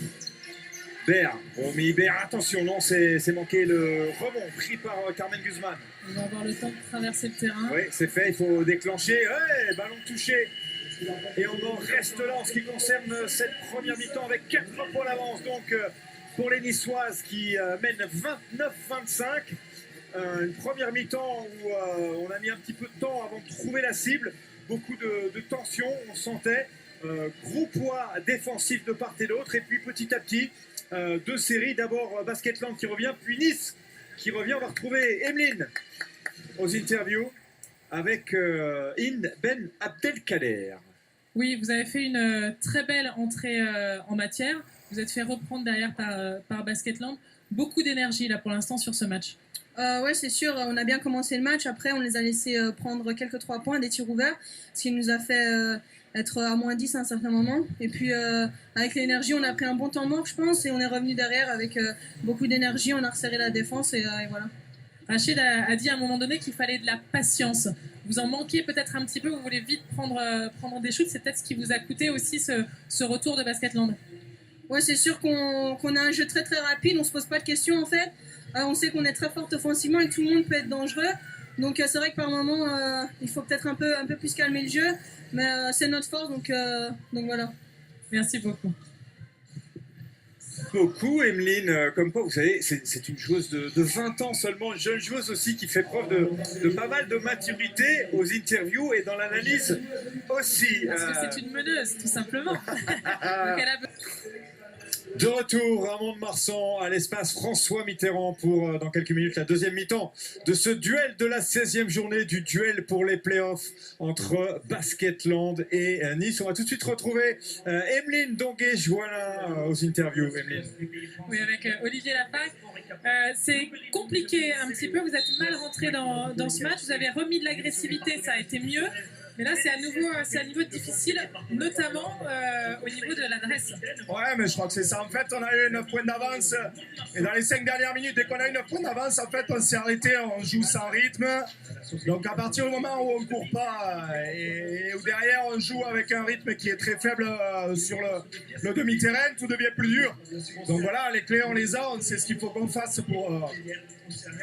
Béa, Romy Béa, attention, non, c'est manqué le rebond pris par Carmen Guzman. On va avoir le temps de traverser le terrain. Oui, c'est fait, il faut déclencher. Ouais, ballon touché. Et on en reste là en ce qui concerne cette première mi-temps avec 4 points d'avance. Donc pour les Niçoises qui mènent 29-25. Une première mi-temps où on a mis un petit peu de temps avant de trouver la cible. Beaucoup de tension, on sentait. Gros poids défensif de part et d'autre. Et puis petit à petit, 2 séries. D'abord Basketland qui revient, puis Nice qui revient. On va retrouver Emeline aux interviews avec Ben Abdelkader. Oui, vous avez fait une très belle entrée en matière. Vous êtes fait reprendre derrière par Basketland. Beaucoup d'énergie là pour l'instant sur ce match. Ouais, c'est sûr, on a bien commencé le match. Après, on les a laissés prendre quelques 3 points, des tirs ouverts, ce qui nous a fait être à moins 10 à un certain moment. Et puis, avec l'énergie, on a pris un bon temps mort, je pense, et on est revenu derrière avec beaucoup d'énergie. On a resserré la défense et voilà. Rachid a dit à un moment donné qu'il fallait de la patience. Vous en manquez peut-être un petit peu, vous voulez vite prendre des shoots. C'est peut-être ce qui vous a coûté aussi ce retour de Basketland. Ouais, c'est sûr qu'on a un jeu très très rapide, on se pose pas de questions en fait. On sait qu'on est très forte offensivement et que tout le monde peut être dangereux. Donc c'est vrai que par moment, il faut peut-être un peu plus calmer le jeu. Mais c'est notre force, donc voilà. Merci beaucoup. beaucoup, Emeline. Comme quoi, vous savez, c'est une joueuse de 20 ans seulement, une jeune joueuse aussi qui fait preuve de pas mal de maturité aux interviews et dans l'analyse aussi. Parce que c'est une meneuse, tout simplement. Donc elle a... De retour à Mont-de-Marsan, à l'espace François Mitterrand pour, dans quelques minutes, la deuxième mi-temps de ce duel de la 16e journée, du duel pour les playoffs entre Basketland et Nice. On va tout de suite retrouver Emeline Donguet-Joannin aux interviews. Emeline. Oui, avec Olivier Lapac. C'est compliqué un petit peu, vous êtes mal rentré dans ce match, vous avez remis de l'agressivité, ça a été mieux. Mais là, c'est à nouveau difficile, notamment au niveau de l'adresse. Ouais, mais je crois que c'est ça. En fait, on a eu 9 points d'avance. Et dans les 5 dernières minutes, dès qu'on a eu 9 points d'avance, en fait, on s'est arrêté, on joue sans rythme. Donc, à partir du moment où on ne court pas et où derrière, on joue avec un rythme qui est très faible sur le demi-terrain, tout devient plus dur. Donc voilà, les clés, on les a. On sait ce qu'il faut qu'on fasse pour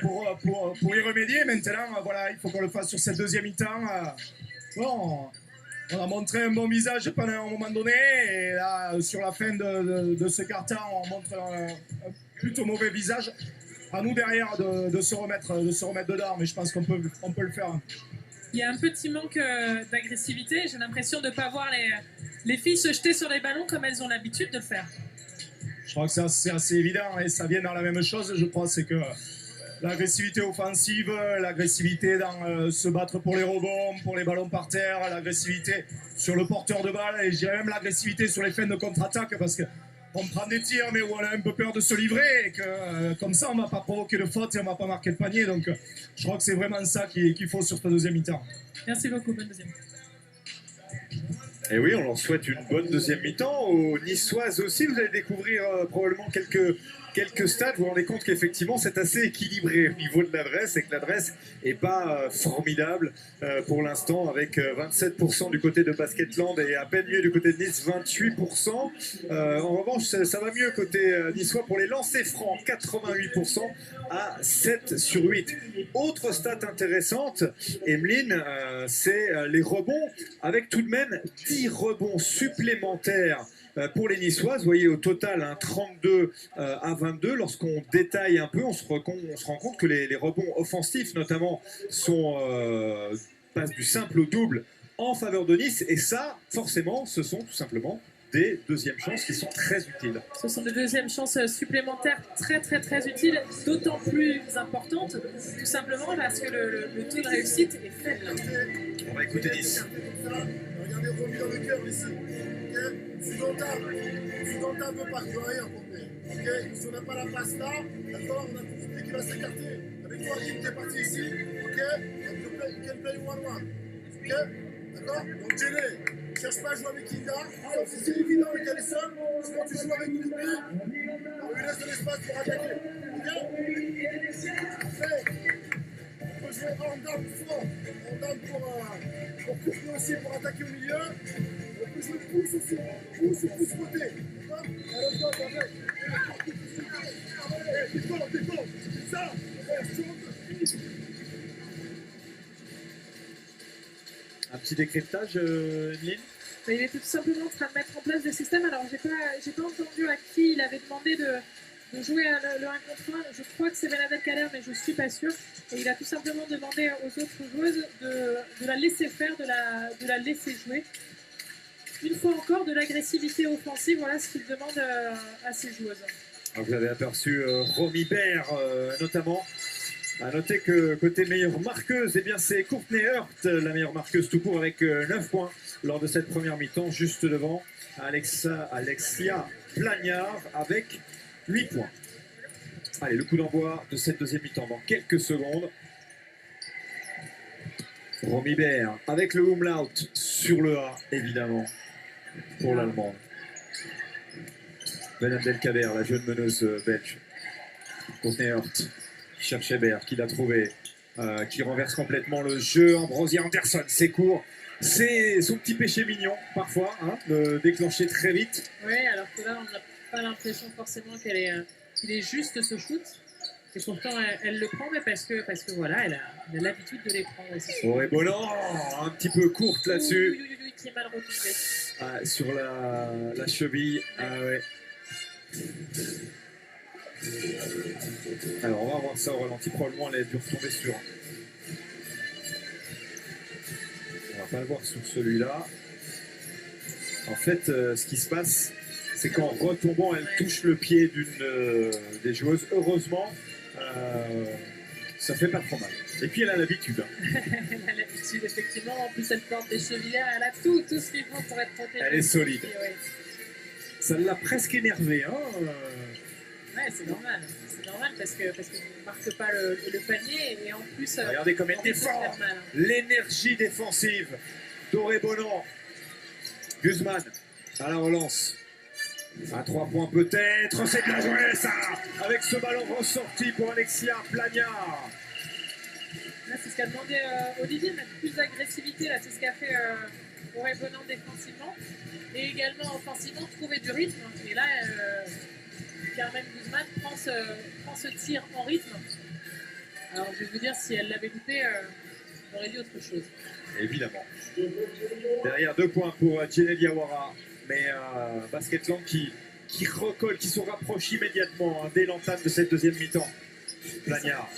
y remédier. Maintenant, voilà, il faut qu'on le fasse sur cette deuxième mi-temps. Bon, on a montré un bon visage pendant un moment donné, et là, sur la fin de ce quart-temps, on montre un plutôt mauvais visage. À nous derrière de se remettre dedans, mais je pense qu'on peut le faire. Il y a un petit manque d'agressivité. J'ai l'impression de ne pas voir les filles se jeter sur les ballons comme elles ont l'habitude de le faire. Je crois que c'est assez évident, et ça vient dans la même chose, je crois, c'est que l'agressivité offensive, l'agressivité dans se battre pour les rebonds, pour les ballons par terre, l'agressivité sur le porteur de balle, et je dirais même l'agressivité sur les fins de contre-attaque, parce qu'on prend des tirs, mais où on a un peu peur de se livrer, et que comme ça, on ne va pas provoquer de faute et on ne va pas marquer le panier. Donc, je crois que c'est vraiment ça qu'il faut sur cette deuxième mi-temps. Merci beaucoup, bonne deuxième. Et oui, on leur souhaite une bonne deuxième mi-temps. Aux Niçoises aussi, vous allez découvrir probablement quelques stats. Vous vous rendez compte qu'effectivement, c'est assez équilibré au niveau de l'adresse et que l'adresse n'est pas formidable pour l'instant, avec 27% du côté de Basketland et à peine mieux du côté de Nice, 28%. En revanche, ça va mieux côté niçois pour les lancers francs, 88% à 7 sur 8. Autre stat intéressante, Emeline, c'est les rebonds, avec tout de même 10 rebonds supplémentaires pour les Niçoises. Vous voyez au total 32 à 22. Lorsqu'on détaille un peu, on se rend compte que les rebonds offensifs notamment passent du simple au double en faveur de Nice, et ça forcément ce sont tout simplement des deuxièmes chances qui sont très utiles. Ce sont des deuxièmes chances supplémentaires très utiles, d'autant plus importantes, tout simplement parce que le taux de réussite est faible. On va écouter Nice. Regardez, remis dans le cœur ici. Okay? Sudonta ne veut pas, il veut rien compter. Okay? Si on n'a pas la passe là, d'accord, on a tout expliqué qui va s'écarter. Avec toi, Kim, t'es parti ici. Ok? Donc, you can play 1-1. Ok? D'accord? Donc, Jenny, ne cherche pas à jouer avec Kinga. Sauf si c'est évident avec Allison. Sinon, tu joues avec Nick. On lui laisse de l'espace pour attaquer. Ok? On peut jouer en down fort, en down pour couvrir aussi, pour attaquer au milieu. On peut jouer pouce aussi, pouce côté. D'accord? Alors toi, t'es fort, ça, Un petit décryptage, Emeline. Il était tout simplement en train de mettre en place des systèmes. Alors, j'ai pas entendu à qui il avait demandé de jouer le 1 contre 1. Je crois que c'est Bernadette Kader, mais je ne suis pas sûre. Et il a tout simplement demandé aux autres joueuses de la laisser faire, de la laisser jouer. Une fois encore, de l'agressivité offensive, voilà ce qu'il demande à ses joueuses. Alors, vous avez aperçu Romy Baird notamment. À noter que côté meilleure marqueuse, eh bien c'est Courtney Hurt, la meilleure marqueuse tout court, avec 9 points lors de cette première mi-temps, juste devant Alexia Plagnard avec 8 points. Allez, le coup d'envoi de cette deuxième mi-temps dans quelques secondes. Romy Baird avec le umlaut sur le A, évidemment, pour l'Allemande. Ben Abdelkader, la jeune meneuse belge. Courtney Hurt qui cherchait Baird, qui l'a trouvé, qui renverse complètement le jeu. Ambrosie Anderson, c'est court. C'est son petit péché mignon, parfois, de déclencher très vite. Oui, alors que là, on n'a pas l'impression forcément qu'il est juste ce shoot. Et pourtant, elle le prend, mais parce que voilà, elle a l'habitude de les prendre aussi. Ouais, Bonan, un petit peu courte là-dessus. Qui est mal retombé. Sur la cheville. Ah, ouais. Alors, on va voir ça au ralenti. Probablement, elle a dû retomber sur. On va pas le voir sur celui-là. En fait, ce qui se passe, c'est qu'en retombant, elle touche le pied d'une des joueuses. Heureusement, ça fait pas trop mal. Et puis, elle a l'habitude. Hein. Elle a l'habitude, effectivement. En plus, elle porte des chevillères. Elle a tout ce qu'il faut pour être protégée. Elle est solide. Ouais. Ça l'a presque énervé. Hein. Ouais, c'est normal. C'est normal parce que ne marque pas le panier et en plus. Regardez comme elle on peut se défend. faire mal. L'énergie défensive. Doré Bonan. Guzman à la relance. À 3 points peut-être. C'est bien joué ça. Avec ce ballon ressorti pour Alexia Plagnard. Là, c'est ce qu'a demandé Olivier, mettre plus d'agressivité. Là, c'est ce qu'a fait Doré Bonan défensivement. Et également offensivement, trouver du rythme. Et là, Carmen Guzman prend ce tir en rythme. Alors, je vais vous dire, si elle l'avait loupé, on aurait dit autre chose. Évidemment. Derrière 2 points pour Jenny Diawara. Mais Basketland qui recolle, qui se rapproche immédiatement hein, dès l'entame de cette deuxième mi-temps. Plagnard.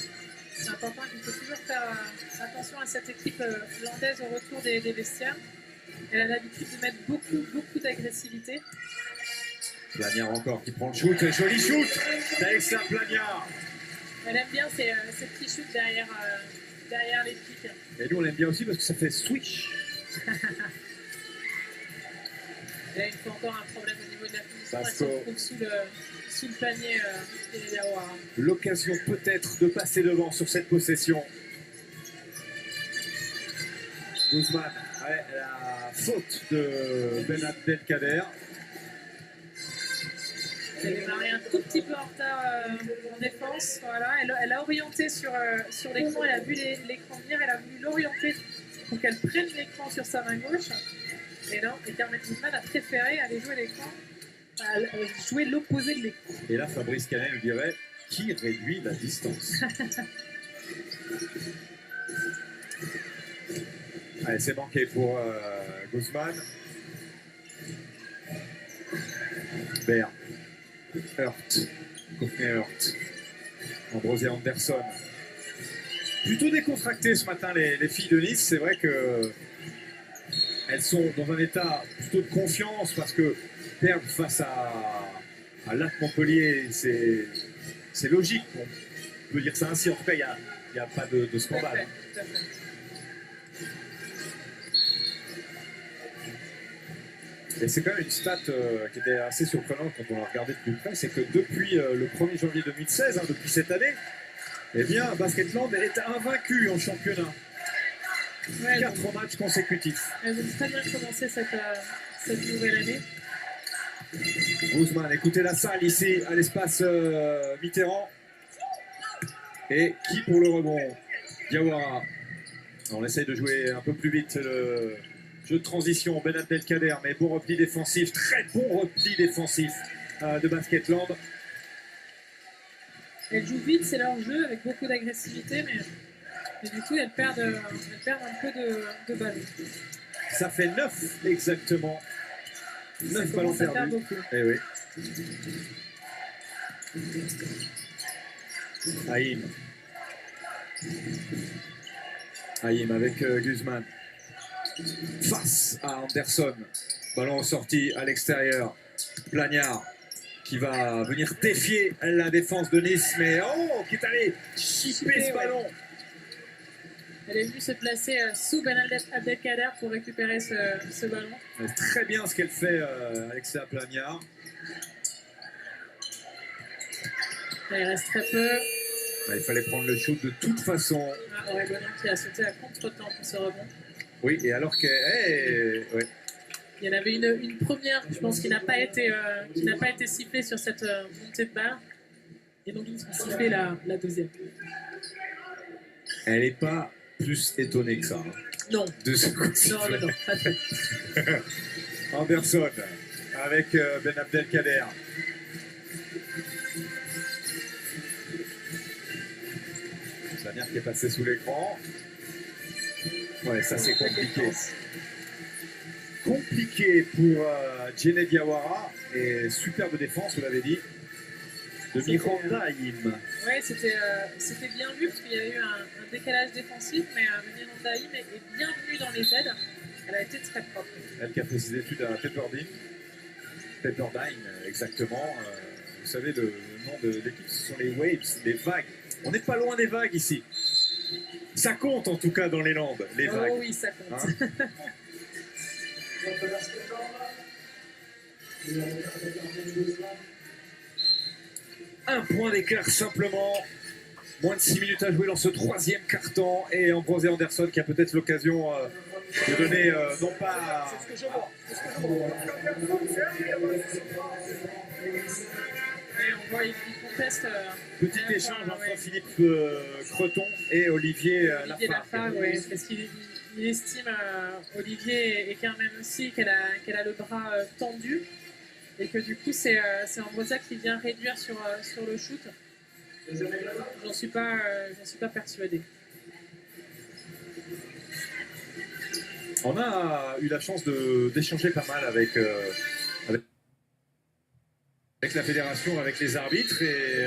C'est important qu'il faut toujours faire attention à cette équipe landaise au retour des vestiaires. Elle a l'habitude de mettre beaucoup d'agressivité. Plagnard encore qui prend le shoot. Joli shoot d'Alexia Plagnard. Elle aime bien ces petits shoots derrière les pics. Et nous on l'aime bien aussi parce que ça fait swish. Elle a une fois encore un problème au niveau de la finition. Elle Basco. se trouve sous le panier et Diawara. L'occasion peut-être de passer devant sur cette possession. Guzman, ouais, la faute de Ben Abdelkader. Elle a démarré un tout petit peu en retard en défense. Voilà. Elle a orienté sur l'écran, elle a vu l'écran venir, elle a voulu l'orienter pour qu'elle prenne l'écran sur sa main gauche. Et non, et Carmen Guzman a préféré aller jouer l'écran, jouer l'opposé de l'écran. Et là, Fabrice Canet nous dirait qui réduit la distance. Allez, c'est manqué pour Guzman. Baird. Hurt. Courtney Hurt. Ambrosia Anderson. Plutôt décontractées ce matin, les filles de Nice. C'est vrai que elles sont dans un état plutôt de confiance parce que perdre face à Lac Montpellier, c'est logique. On peut dire ça ainsi. En tout cas, il n'y a pas de scandale. Tout à fait. Et c'est quand même une stat qui était assez surprenante quand on l'a regardé de plus près, c'est que depuis le 1er janvier 2016, hein, depuis cette année, eh bien, Basketland est invaincu en championnat. Ouais, 4 matchs consécutifs. elles ont très bien commencé cette nouvelle année. Guzman, écoutez la salle ici, à l'espace Mitterrand. Et qui pour le rebond? Diawara. On essaye de jouer un peu plus vite le jeu de transition. Ben Abdelkader, mais bon repli défensif, très bon repli défensif de Basketland. Elles jouent vite, c'est leur jeu, avec beaucoup d'agressivité, mais du coup, elles perdent un peu de ballon. Ça fait 9 exactement. 9 Ça ballons commence à faire perdus. beaucoup. Eh oui. Haïm. Haïm avec Guzman. Face à Anderson. Ballon sorti à l'extérieur. Plagnard qui va venir défier la défense de Nice, mais qui est allé chipper ce ballon. Elle est venue se placer sous Ben Abdelkader pour récupérer ce ballon. C'est très bien ce qu'elle fait, Alexia Plagnard. Il reste très peu. Il fallait prendre le shoot de toute façon. Auré Bonan qui a sauté à contre-temps pour ce rebond. Oui, et alors que... ouais. Il y en avait une première, je pense, qui n'a pas été sifflée sur cette montée de balle. Et donc, ils ont sifflé la deuxième. Elle n'est pas plus étonnée que ça. Hein, Non. de ce coup de Non, pas tout. Anderson avec Ben Abdelkader. Samir qui est passé sous l'écran. Ouais, ça c'est compliqué. Compliqué pour Jenny Diawara, Et superbe défense, vous l'avez dit, de Miranda Haïm. Ouais, c'était bien vu parce qu'il y a eu un décalage défensif, mais Miranda Haïm est bienvenue dans les aides. Elle a été très propre. Elle qui a fait ses études à Pepperdine, exactement. Vous savez, le nom de l'équipe, ce sont les Waves, les vagues. On n'est pas loin des vagues ici. Ça compte en tout cas dans les Landes, les vagues. Oh oui, ça compte. Hein. Un point d'écart simplement. Moins de 6 minutes à jouer dans ce troisième quart-temps. Et Ambrose Anderson qui a peut-être l'occasion de donner, non pas... C'est ce que je vois. C'est ce que je vois. Et on voit, il conteste. Petit échange entre Philippe Creton et Olivier Olivier Lafargue, ouais, parce qu'il estime, Olivier et Carmen aussi, qu'elle a le bras tendu et que du coup c'est Ambrosia qui vient réduire sur le shoot. J'en suis pas persuadée. On a eu la chance d'échanger pas mal avec la fédération, avec les arbitres et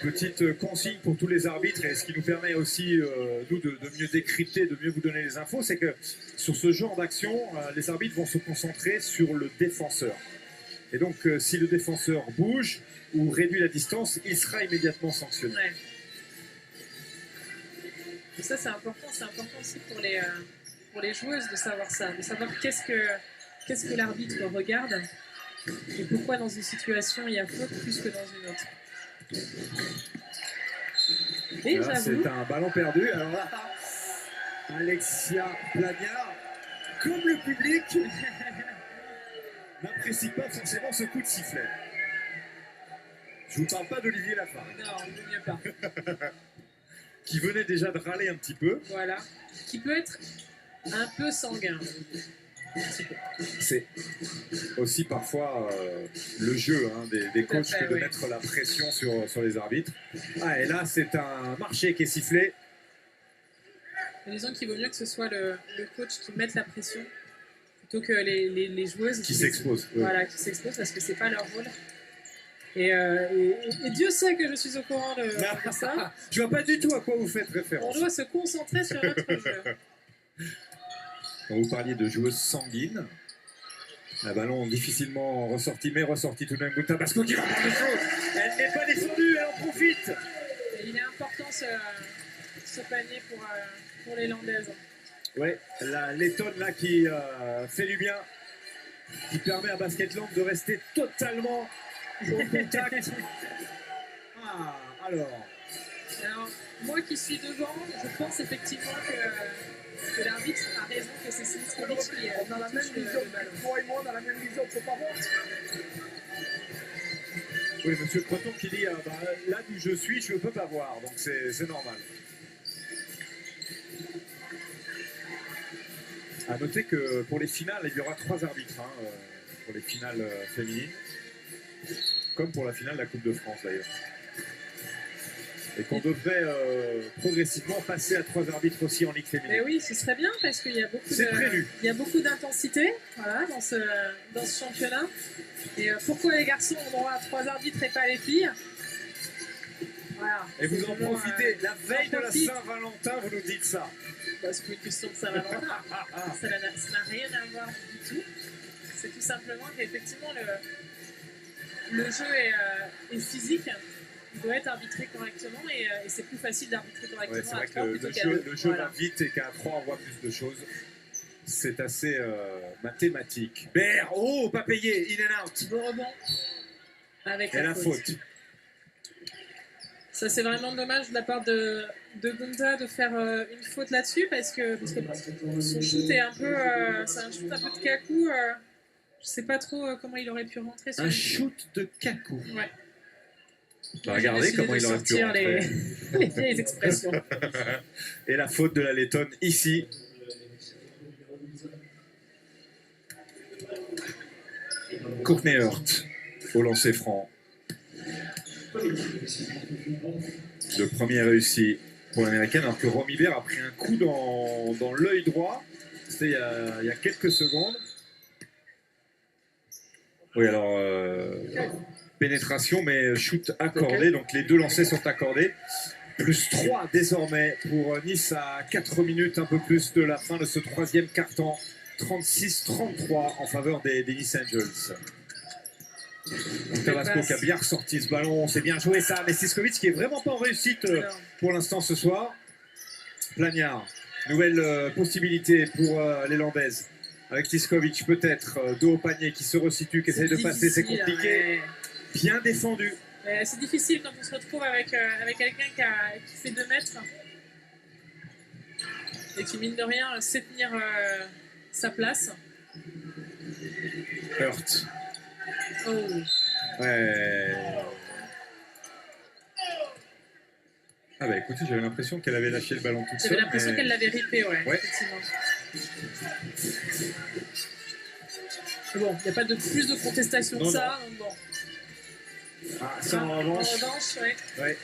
petite consigne pour tous les arbitres et ce qui nous permet aussi nous de mieux décrypter, de mieux vous donner les infos, c'est que sur ce genre d'action, les arbitres vont se concentrer sur le défenseur. Et donc si le défenseur bouge ou réduit la distance, il sera immédiatement sanctionné. Ouais. Et ça c'est important aussi pour les joueuses de savoir ça, de savoir qu'est-ce que l'arbitre regarde. Et pourquoi dans une situation il y a faute plus que dans une autre. Et Là, j'avoue, c'est un ballon perdu. Alors là, Alexia Plagnard, comme le public, n'apprécie pas forcément ce coup de sifflet. Je vous parle pas d'Olivier Lafargue, non, il vaut mieux pas. qui venait déjà de râler un petit peu. Voilà. Qui peut être un peu sanguin. C'est aussi parfois le jeu des Tout à coachs fait, que de oui. mettre la pression sur les arbitres. Ah, et là, c'est un marché qui est sifflé. Et disons qu'il vaut mieux que ce soit le coach qui mette la pression plutôt que les joueuses Qui s'exposent. Oui. Voilà, qui s'exposent parce que c'est pas leur rôle. Et Dieu sait que je suis au courant de ça. Je vois pas du tout à quoi vous faites On référence. doit se concentrer sur notre jeu. Quand vous parliez de joueuse sanguine, un ballon difficilement ressorti, mais ressorti tout de même. Tabasco qui va prendre les choses. Elle n'est pas descendue, elle en profite. Et il est important ce panier pour les Landaises. Ouais, la Lettonne là qui fait du bien, qui permet à Basketland de rester totalement au contact. Ah, alors. Alors, moi qui suis devant, je pense effectivement que l'arbitre a raison, que c'est Siliskovic qui On a la même touche vision. le ballon. Toi et moi, on a la même vision. Faut pas voir. Oui, monsieur Creton qui dit là d'où je suis, je ne peux pas voir, donc c'est normal. À noter que pour les finales, il y aura 3 arbitres pour les finales féminines, comme pour la finale de la Coupe de France d'ailleurs. Et qu'on devrait progressivement passer à 3 arbitres aussi en Ligue féminine. Mais oui, ce serait bien parce qu'il y a C'est prévu. il y a beaucoup d'intensité voilà, dans ce championnat. Et pourquoi les garçons ont droit à 3 arbitres et pas les filles? Voilà. Et vous en Vraiment, profitez, la veille de la profite. Saint-Valentin, vous nous dites ça. Parce qu'une question de Saint-Valentin, ça n'a rien à voir du tout. C'est tout simplement qu'effectivement le jeu est physique. Il doit être arbitré correctement et c'est plus facile d'arbitrer Ouais, correctement c'est vrai à que 3 le plutôt qu'à jeu, 2. le jeu Voilà. va vite et qu'à 3 on voit plus de choses. C'est assez mathématique. BR, oh, pas payé, in and out. Le rebond avec Et la la faute. Ça, c'est vraiment dommage de la part de Gunta de faire une faute là-dessus parce que son shoot est un peu, c'est un shoot un peu de cacou. Je sais pas trop comment il aurait pu rentrer sur Un shoot de Kakou. Ouais. Bah, regardez comment il aurait pu sortir rentrer. les vieilles expressions. Et la faute de la Lettonne ici. Courtney Hurt au lancer franc. Le premier réussi pour l'américaine, alors que Romy Baird a pris un coup dans l'œil droit. C'était il y a quelques secondes. Oui, alors, pénétration, mais shoot accordé. Donc les deux lancers sont accordés. Plus 3 désormais pour Nice à 4 minutes, un peu plus de la fin de ce troisième quart-temps. 36-33 en faveur des Nice Angels. Donc Tabasco qui a bien ressorti ce ballon, c'est bien joué ça, mais Siskovic qui est vraiment pas en réussite pour l'instant ce soir. Plagnard, nouvelle possibilité pour les Landaises. Avec Siskovic peut-être, dos au panier qui se resitue, qui essaie de passer, c'est compliqué. Bien défendu. C'est difficile quand on se retrouve avec quelqu'un qui fait 2 mètres et qui, mine de rien, sait tenir sa place. Hurt. Oh. Ouais. Ah bah écoutez, j'avais l'impression qu'elle avait lâché le ballon toute seule. J'avais l'impression mais... qu'elle l'avait ripé, ouais. Effectivement. Mais bon, il n'y a pas de plus de contestation que ça. Donc bon. Ah, ça en revanche, ouais. Ouais.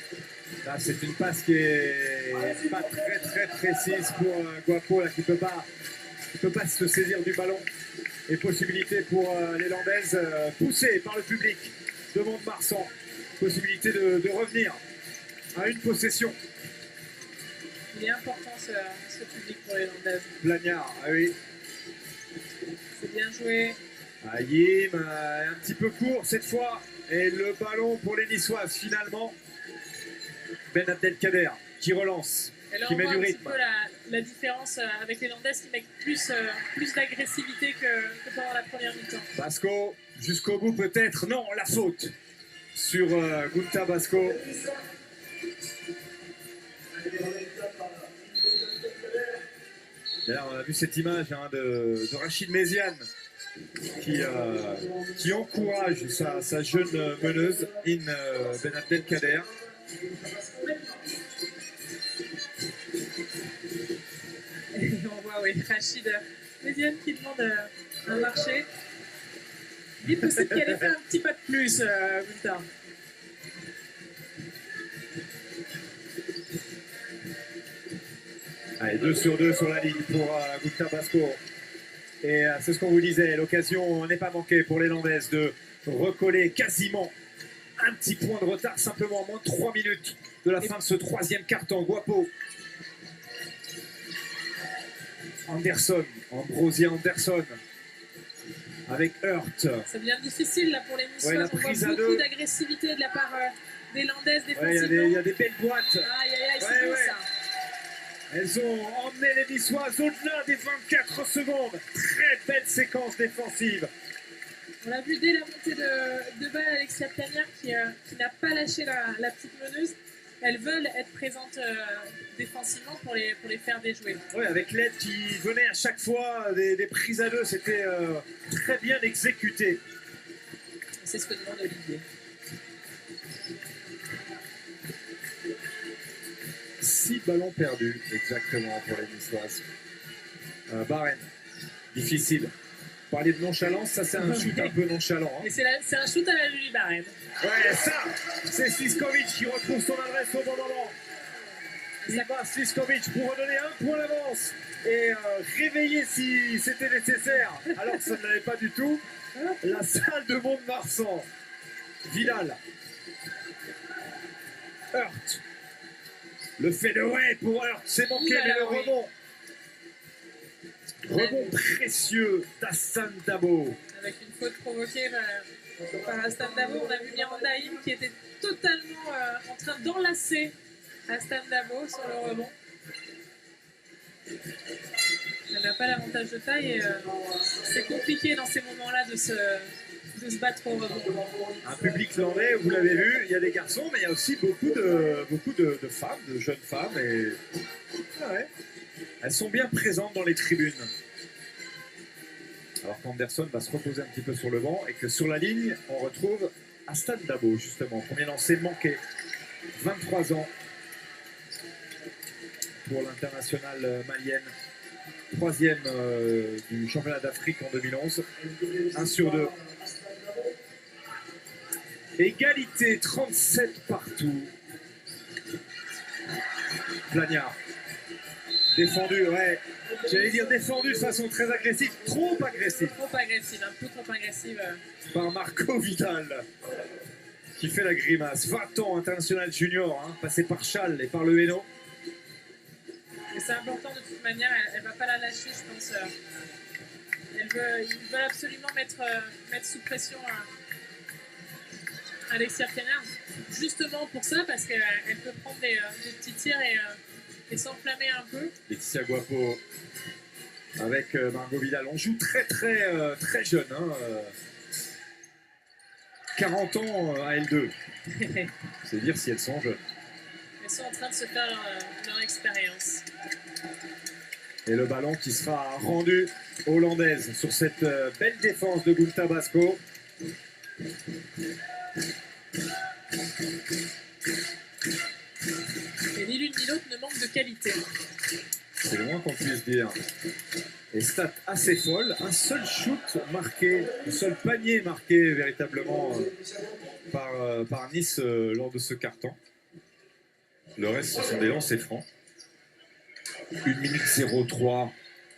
Là, c'est une passe qui est pas très précise pour Guapo là, qui peut pas se saisir du ballon. Et possibilité pour les Landaises poussées par le public de Mont-de-Marsan. Possibilité de revenir à une possession. Il est important ce public pour les Landaises. Plagnard, ah oui. C'est bien joué. Yim, un petit peu court cette fois. Et le ballon pour les Niçoises finalement. Ben Abdelkader qui relance, Et là, qui on met voit du un petit rythme. peu la différence avec les Landaises qui mettent plus d'agressivité que pendant la première mi-temps. Basco, jusqu'au bout peut-être. Non, la faute sur Gunta Basco. D'ailleurs, on a vu cette image de Rachid Méziane qui encourage sa jeune meneuse, Ben Abdelkader. Et on voit Rachid Méziane qui demande un marché. Lui, peut-être qu'il allait faire un petit pas de plus, Gunta. Allez, 2 sur 2 sur la ligne pour Gunta Basco. Et c'est ce qu'on vous disait, l'occasion n'est pas manquée pour les Landaises de recoller quasiment un petit point de retard, simplement en moins de 3 minutes de la fin de ce troisième quart-temps. Guapo. Anderson, Ambrosia Anderson, avec Hurt. Ça devient difficile là pour les Niçois. Ouais, la on voit prise à beaucoup deux. d'agressivité de la part des Landaises Ouais, défensivement. il y a des belles boîtes. Aïe, c'est Ouais, beau ouais. ça. Elles ont emmené les Niçoises au-delà des 24 secondes. Très belle séquence défensive. On l'a vu dès la montée de balle, Alexia Plagnard qui n'a pas lâché la petite meneuse. Elles veulent être présentes défensivement pour les faire déjouer. Ouais, avec l'aide qui venait à chaque fois des prises à deux, c'était très bien exécuté. C'est ce que demande Olivier. 6 ballons perdus, exactement, pour les Niçoises. Barren, difficile. Parler de nonchalance, ça c'est un shoot un peu nonchalant. Hein. Et c'est un shoot à la Julie Barren. Ouais, ça, c'est Siskovic qui retrouve son adresse au bon moment. Il va Siskovic pour redonner un point d'avance et réveiller si c'était nécessaire, alors que ça ne l'avait pas du tout. La salle de Mont-de-Marsan. Vidal. Hurt. Le fait de ouais pour Hurt, c'est manqué, Ouh là mais là, le oui. rebond. Rebond précieux d'Hassan Dabo. Avec une faute provoquée par Astan Dabo, on a vu Miranda Haïm qui était totalement en train d'enlacer Astan Dabo sur le rebond. Elle n'a pas l'avantage de taille et c'est compliqué dans ces moments-là de se battre au rebond. Un public landais, vous l'avez vu, il y a des garçons, mais il y a aussi beaucoup de femmes, de jeunes femmes. Et... Ah ouais. Elles sont bien présentes dans les tribunes. Alors qu'Anderson va se reposer un petit peu sur le banc et que sur la ligne, on retrouve Astan Dabo, justement. Premier lancé manqué. 23 ans pour l'internationale malienne. 3e du championnat d'Afrique en 2011. 1 sur 2. Égalité, 37 partout. Plagnard. Défendu, ouais. J'allais dire défendu de façon très agressive, trop agressive, Trop agressive, un peu trop agressive. par Marco Vidal, qui fait la grimace. 20 ans, international junior, hein, passé par Châles et par le Hainaut. Et c'est important de toute manière, elle ne va pas la lâcher, je pense. Ils veulent absolument mettre sous pression Alexia Kenner, justement pour ça, parce qu'elle peut prendre des petits tirs et s'enflammer un peu. Laetitia Guapo avec Margot Vidal. On joue très jeune. Hein, 40 ans à L2. C'est dire si elles sont jeunes. Elles sont en train de se faire leur expérience. Et le ballon qui sera rendu hollandaise sur cette belle défense de Gunta Basco. Et ni l'une ni l'autre ne manque de qualité. C'est le moins qu'on puisse dire. Et stats assez folle. Un seul shoot marqué, un seul panier marqué véritablement par Nice lors de ce carton. Le reste, ce sont des lancers francs. 1 minute 03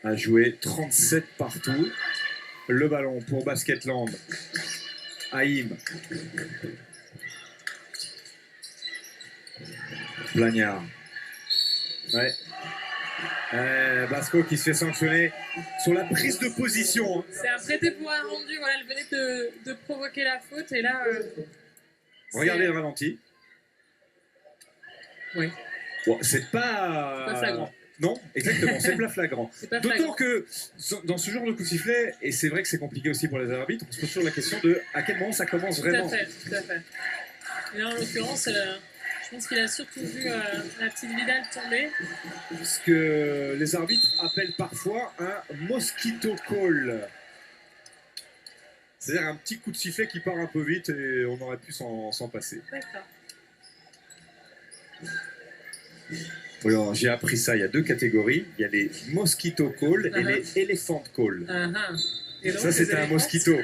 à jouer, 37 partout. Le ballon pour Basketland. Haïm. Plagnard. Ouais. Basco qui se fait sanctionner sur la prise de position. Hein. C'est un prêté pour un rendu, voilà, elle venait de provoquer la faute et là... Regardez le ralenti. Oui. Bon, c'est pas flagrant. Non, exactement, c'est pas flagrant. C'est pas D'autant flagrant. que dans ce genre de coup de sifflet, et c'est vrai que c'est compliqué aussi pour les arbitres, on se pose toujours la question de à quel moment ça commence vraiment. Tout à fait. Et là, en l'occurrence, je pense qu'il a surtout vu la petite Vidal tomber. Ce que les arbitres appellent parfois un mosquito call. C'est-à-dire un petit coup de sifflet qui part un peu vite et on aurait pu s'en passer. D'accord. Alors, j'ai appris ça, il y a deux catégories. Il y a les mosquito call et les elephant call. Et donc, Ça, c'était un éléphants, mosquito.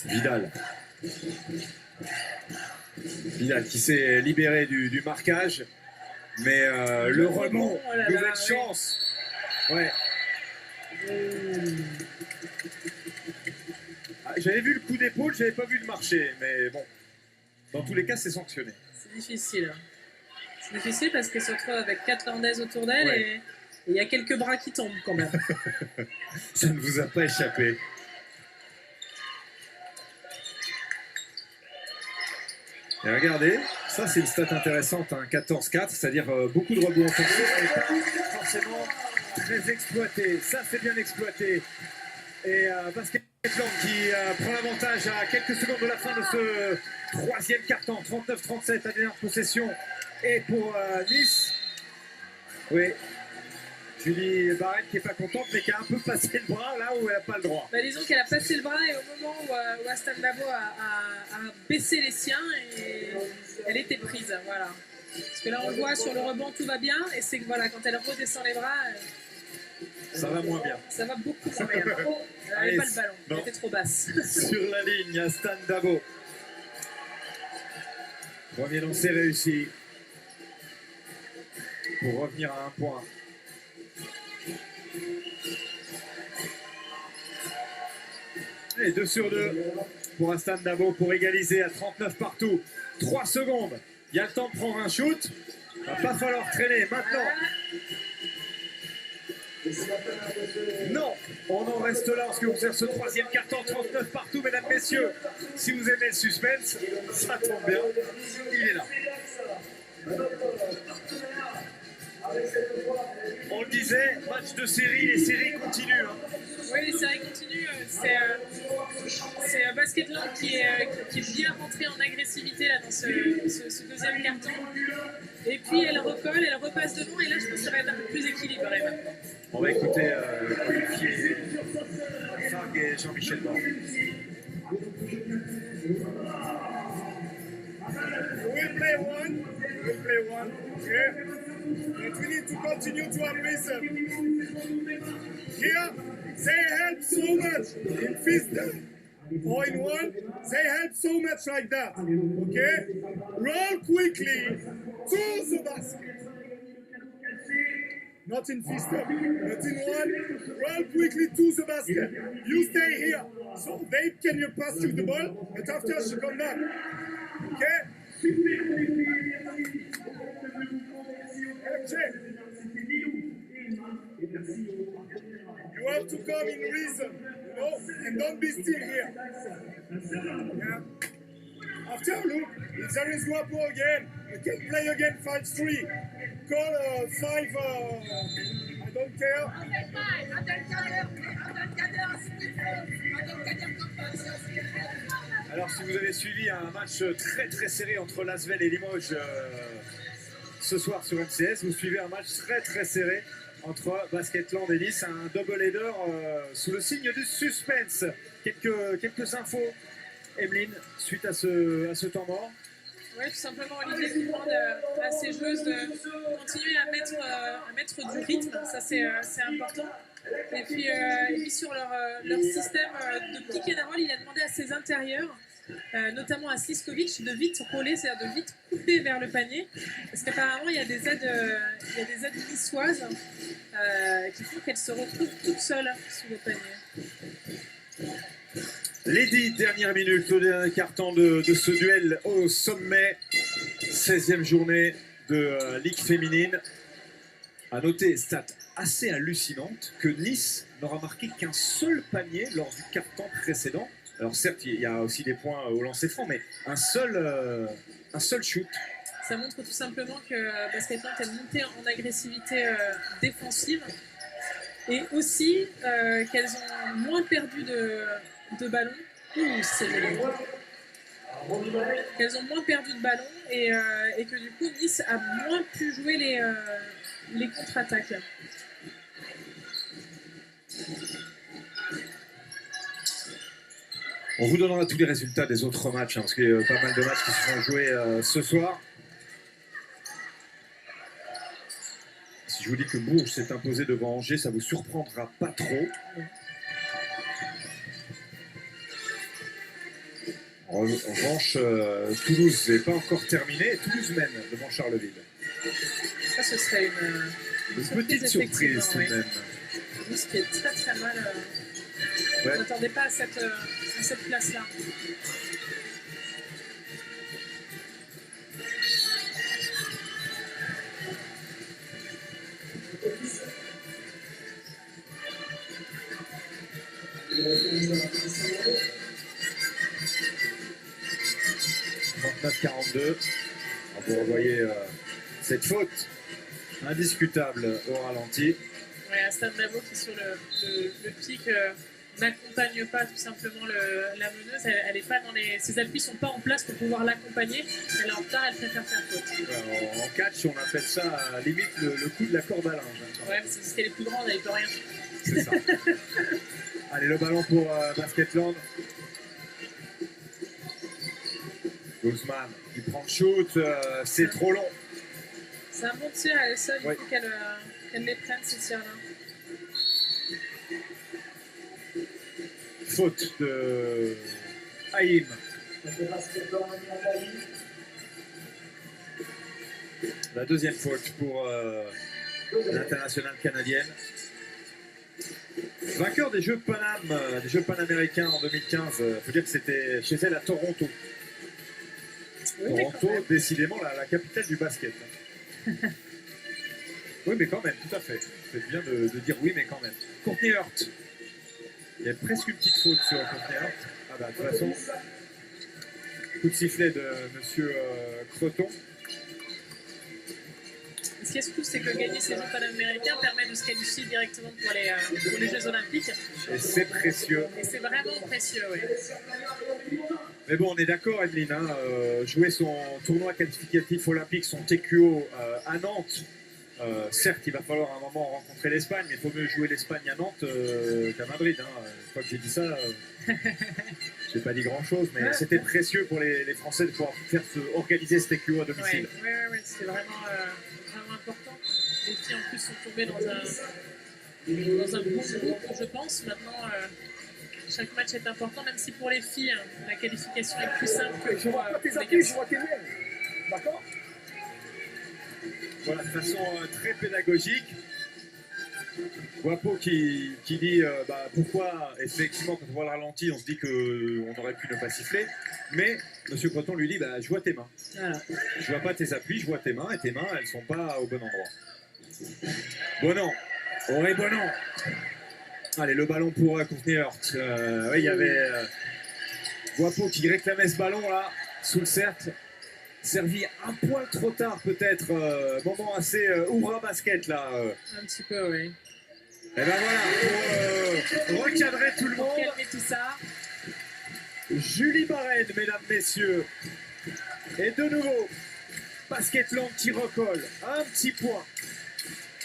Vidal. Vidal qui s'est libéré du marquage. Mais le rebond, Oh là là, nouvelle oui. chance. Ouais. Ah, j'avais vu le coup d'épaule, j'avais pas vu le marché. Mais bon, dans tous les cas, c'est sanctionné. C'est difficile. C'est difficile parce qu'elle se retrouve avec 4 Landaises autour d'elle Ouais. et il y a quelques bras qui tombent quand même. Ça ne vous a pas échappé. Et regardez, ça c'est une stat intéressante, hein, 14-4, c'est-à-dire beaucoup de rebonds offensifs, mais pas forcément très exploités. Ça c'est bien exploité. Et Basketland qui prend l'avantage à quelques secondes de la fin de ce troisième quart-temps, 39-37 à dernière possession. Et pour Nice, oui, Julie Barrette qui n'est pas contente, mais qui a un peu passé le bras là où elle n'a pas le droit. Bah, disons qu'elle a passé le bras et au moment où Astan Dabo a baissé les siens, et elle était prise. Voilà. Parce que là, on le voit sur le rebond, tout va bien. Et c'est que voilà, quand elle redescend les bras, Ça va moins bien. ça va beaucoup moins bien. Elle Allez, n'avait pas le ballon, elle non. était trop basse. Sur la ligne, Astan Dabo. Premier lancer réussi. Pour revenir à un point. Et 2 sur 2 pour Astan Dabo pour égaliser à 39 partout. 3 secondes. Il y a le temps de prendre un shoot. Il va pas falloir traîner maintenant. Non, on en reste là en ce qui concerne ce troisième carton, 39 partout, mesdames, messieurs. Si vous aimez le suspense, ça tombe bien. Il est là. On le disait, match de série, les séries continuent. Hein. Oui, les séries continuent. C'est Basketland qui est bien rentré en agressivité là, dans ce deuxième carton. Et puis elle recolle, elle repasse devant, et là je pense que ça va être un peu plus équilibré maintenant. On va écouter Olivier Fargue et Jean-Michel Bord. We'll play one, okay? But we need to continue to aggressive. Here, they help so much in Fista. 4-in-1, they help so much like that. Okay? Roll quickly to the basket. Not in fist up, but in one. Roll quickly to the basket. You stay here. So they can pass you the ball, but after she come back. Okay? Okay. You have to come in reason, you know, and don't be still here. Yeah. After, look, if there is Guapo again, you can play again 5-3. Call 5, I don't care. Alors, si vous avez suivi un match très très serré entre Lasvel et Limoges ce soir sur MCS, vous suivez un match très très serré entre Basketland et Nice, un double-header sous le signe du suspense. Quelques infos, Emeline, suite à ce temps mort. Oui, tout simplement, Olivier qui demande à ses joueuses de continuer à mettre du rythme, ça c'est important. Et puis sur leur système de pick and roll, il a demandé à ses intérieurs, notamment à Sliskovic, de vite rouler, c'est-à-dire de vite couper vers le panier, parce qu'apparemment il y a des aides niçoises qui font qu'elles se retrouvent toutes seules sous le panier. Les 10 dernières minutes, le dernier quart-temps de ce duel au sommet, 16e journée de Ligue féminine. À noter, stat assez hallucinante, que Nice n'aura marqué qu'un seul panier lors du quart-temps précédent. Alors certes, il y a aussi des points au lancer franc, mais un seul shoot. Ça montre tout simplement que Basketland est monté en agressivité défensive et aussi qu'elles ont moins perdu de ballons. Qu'elles ont moins perdu de ballons et que du coup Nice a moins pu jouer les contre-attaques. On vous donnera tous les résultats des autres matchs, parce qu'il y a pas mal de matchs qui se sont joués ce soir. Si je vous dis que Bourges s'est imposé devant Angers, ça vous surprendra pas trop. En revanche, Toulouse n'est pas encore terminé. Toulouse mène devant Charleville. Ça, ce serait une petite surprise tout de même. Toulouse qui est très très mal. Ouais. On n'attendait pas à cette place-là. Vous revoyez cette faute indiscutable au ralenti. Oui, Astan Labo qui sur le pic n'accompagne pas tout simplement la meneuse. Elle est pas ses appuis ne sont pas en place pour pouvoir l'accompagner. Elle est en retard, elle préfère faire faute. En catch, on appelle ça limite le coup de la corde à linge. Oui, parce que c'était les plus grandes, elle ne peut rien. C'est ça. Allez, le ballon pour Basketland. Guzman qui prend le shoot, c'est trop long. C'est un bon tir, elle est seule, il faut qu'elle les prenne ces tirs-là. Faute de Haïm. La deuxième faute pour l'internationale canadienne. Vainqueur des Jeux panaméricains en 2015, il faut dire que c'était chez elle à Toronto. Toronto, décidément la capitale du basket. Oui, mais quand même, tout à fait. C'est bien de dire oui, mais quand même. Courtney Hurt. Il y a presque une petite faute sur Courtney Hurt. Ah bah, de toute façon, coup de sifflet de monsieur Creton. Ce qui est surtout, c'est que gagner ces Jeux panaméricains permet de se qualifier directement pour les Jeux olympiques. Et c'est précieux. Et c'est vraiment précieux, oui. Mais bon, on est d'accord, Emeline, hein, jouer son tournoi qualificatif olympique, son TQO à Nantes. Certes, il va falloir à un moment rencontrer l'Espagne, mais il faut mieux jouer l'Espagne à Nantes qu'à Madrid. Hein. Une fois que j'ai dit ça, je n'ai pas dit grand-chose, mais c'était précieux pour les Français de pouvoir organiser ce TQO à domicile. Oui, c'est vraiment important. Les filles en plus sont tombées dans un bon groupe, je pense. Maintenant, Chaque match est important, même si pour les filles, hein, la qualification est plus simple que Je pour vois pas tes les appuis, je garçons. vois tes mains. D'accord? Voilà, de façon très pédagogique. Guapo qui dit pourquoi, effectivement, quand on voit le ralenti, on se dit qu'on aurait pu ne pas siffler. Mais M. Breton lui dit je vois tes mains. Voilà. Je vois pas tes appuis, je vois tes mains, et tes mains, elles sont pas au bon endroit. Bonan, Auré Bonan. Allez, le ballon pour Courtney Hurt. Il y avait Guapo qui réclamait ce ballon là, sous le cercle. Servi un poil trop tard peut-être. Moment assez ouvra basket là. Un petit peu, oui. Et ben voilà, pour recadrer tout le Pour monde. calmer tout ça. Julie Barène, mesdames, messieurs. Et de nouveau, Basketland qui recolle. Un petit point.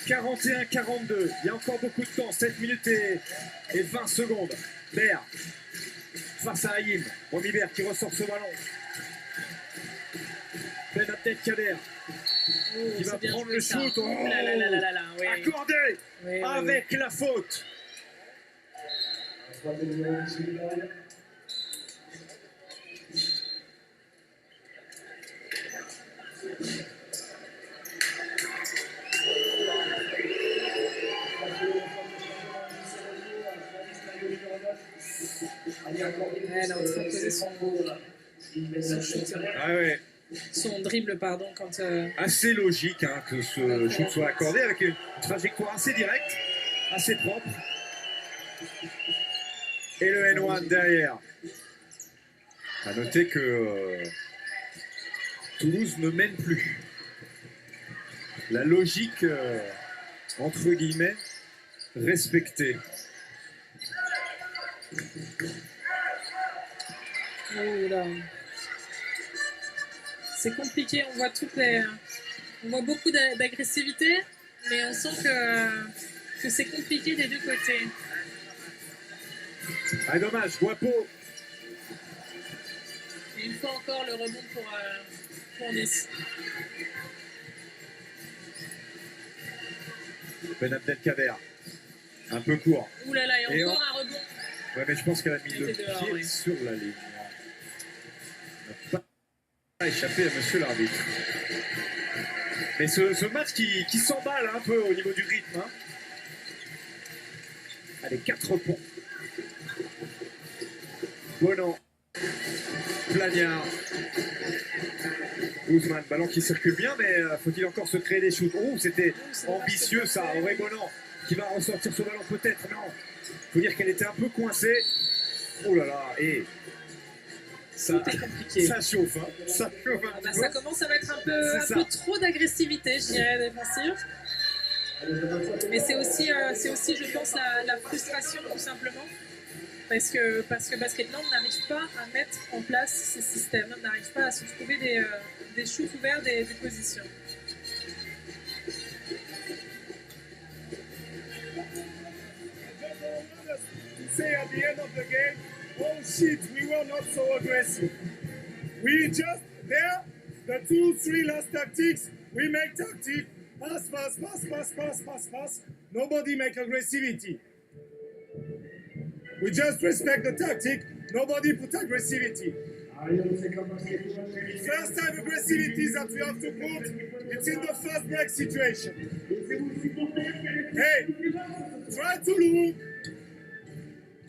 41-42. Il y a encore beaucoup de temps. 7 minutes et 20 secondes. Baer face à Haïm. Romy Baer qui ressort ce ballon. Ben Abdelkader Oh, qui va c'est bien prendre joué, le ça. shoot. Oh là là là là là là, oui. Accordé Oui, oui, avec la faute. Elle est en train de poser son shoot. Ah ouais. Son dribble, pardon, quand Assez logique hein, que ce shoot soit accordé avec une trajectoire assez directe, assez propre. Et le N1 derrière. À noter que Toulouse ne mène plus. La logique, entre guillemets, respectée. oh là. C'est compliqué, on voit beaucoup d'agressivité, mais on sent que c'est compliqué des deux côtés. Ah dommage, Guapo. Et une fois encore le rebond pour Nice. Ben Abdelkader. Un peu court. Ouh là là, et Et encore un rebond. Ouais, mais je pense qu'elle a mis Elle le était dehors, pied oui. sur la ligne. Elle n'a pas échappé à monsieur l'arbitre. Mais ce match qui s'emballe un peu au niveau du rythme. Hein. Allez, 4 points. Bonan. Plagnard. Ousmane, ballon qui circule bien, mais faut-il encore se créer des shoots? Oh, c'était c'est ambitieux dommage, ça. c'est Auré Bonan qui va ressortir ce ballon peut-être. Non. Faut dire qu'elle était un peu coincée. Oh là là, et ça, Tout est compliqué. ça chauffe. Hein. Ça chauffe un Ah petit bah, peu. ça commence à mettre un C'est peu ça. trop d'agressivité, je dirais, défensive. Mais c'est aussi, je pense, la frustration, tout simplement. Parce que Basketland n'arrive pas à mettre en place ces systèmes, n'arrive pas à se trouver des shoots ouverts, des positions. To say at the end of the game, oh shit, we were not so aggressive. We just, there, the 2-3 last tactics, we make tactic, pass. Nobody make aggressivity. We just respect the tactic, nobody put aggressivity. First time aggressivity that we have to put, it's in the fast break situation. Hey, try to look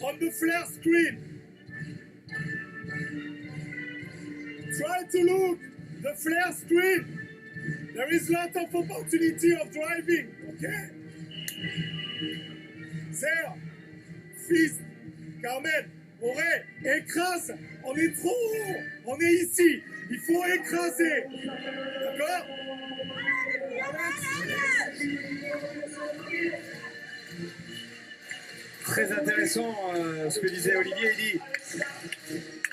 on the flare screen. Try to look the flare screen. There is lot of opportunity of driving, okay? There, fils, Carmen, Auré, écrase. On est trop haut. On est ici. Il faut écraser. D'accord? Très intéressant ce que disait Olivier. Il dit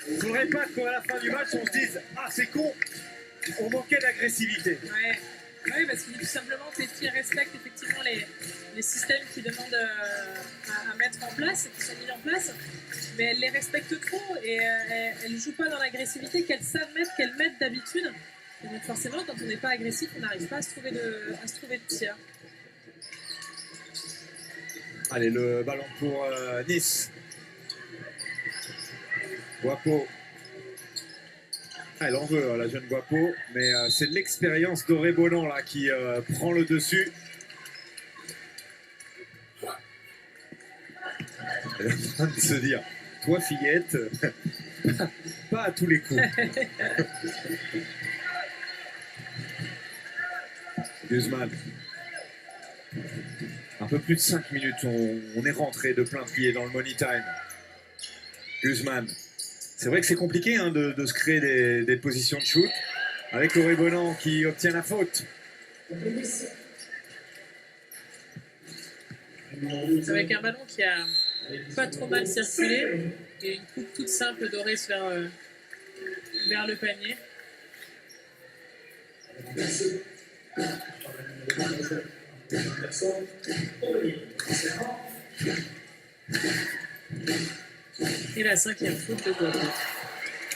il ne faudrait pas qu'à la fin du match on se dise ah c'est con, on manquait d'agressivité. Ouais. Oui, parce qu'il dit tout simplement que les filles respectent effectivement les systèmes qu'ils demandent à mettre en place, qui sont mis en place, mais elles les respectent trop et elles ne jouent pas dans l'agressivité qu'elles savent mettre, qu'elles mettent d'habitude. Et donc forcément, quand on n'est pas agressif, on n'arrive pas à se trouver de tir. Allez, le ballon pour Nice. Guapo. Elle en veut, hein, la jeune Guapo, mais c'est l'expérience d'Auré Bonan là qui prend le dessus. Elle est en train de se dire, toi fillette, pas à tous les coups. Guzman. Un peu plus de 5 minutes, on est rentré de plein pied dans le money time. Guzman. C'est vrai que c'est compliqué hein, de se créer des positions de shoot avec Auré Bonan qui obtient la faute. Avec un ballon qui a pas trop mal circulé et une coupe toute simple d'Auré vers le panier. Et la 5e faute de Guapo.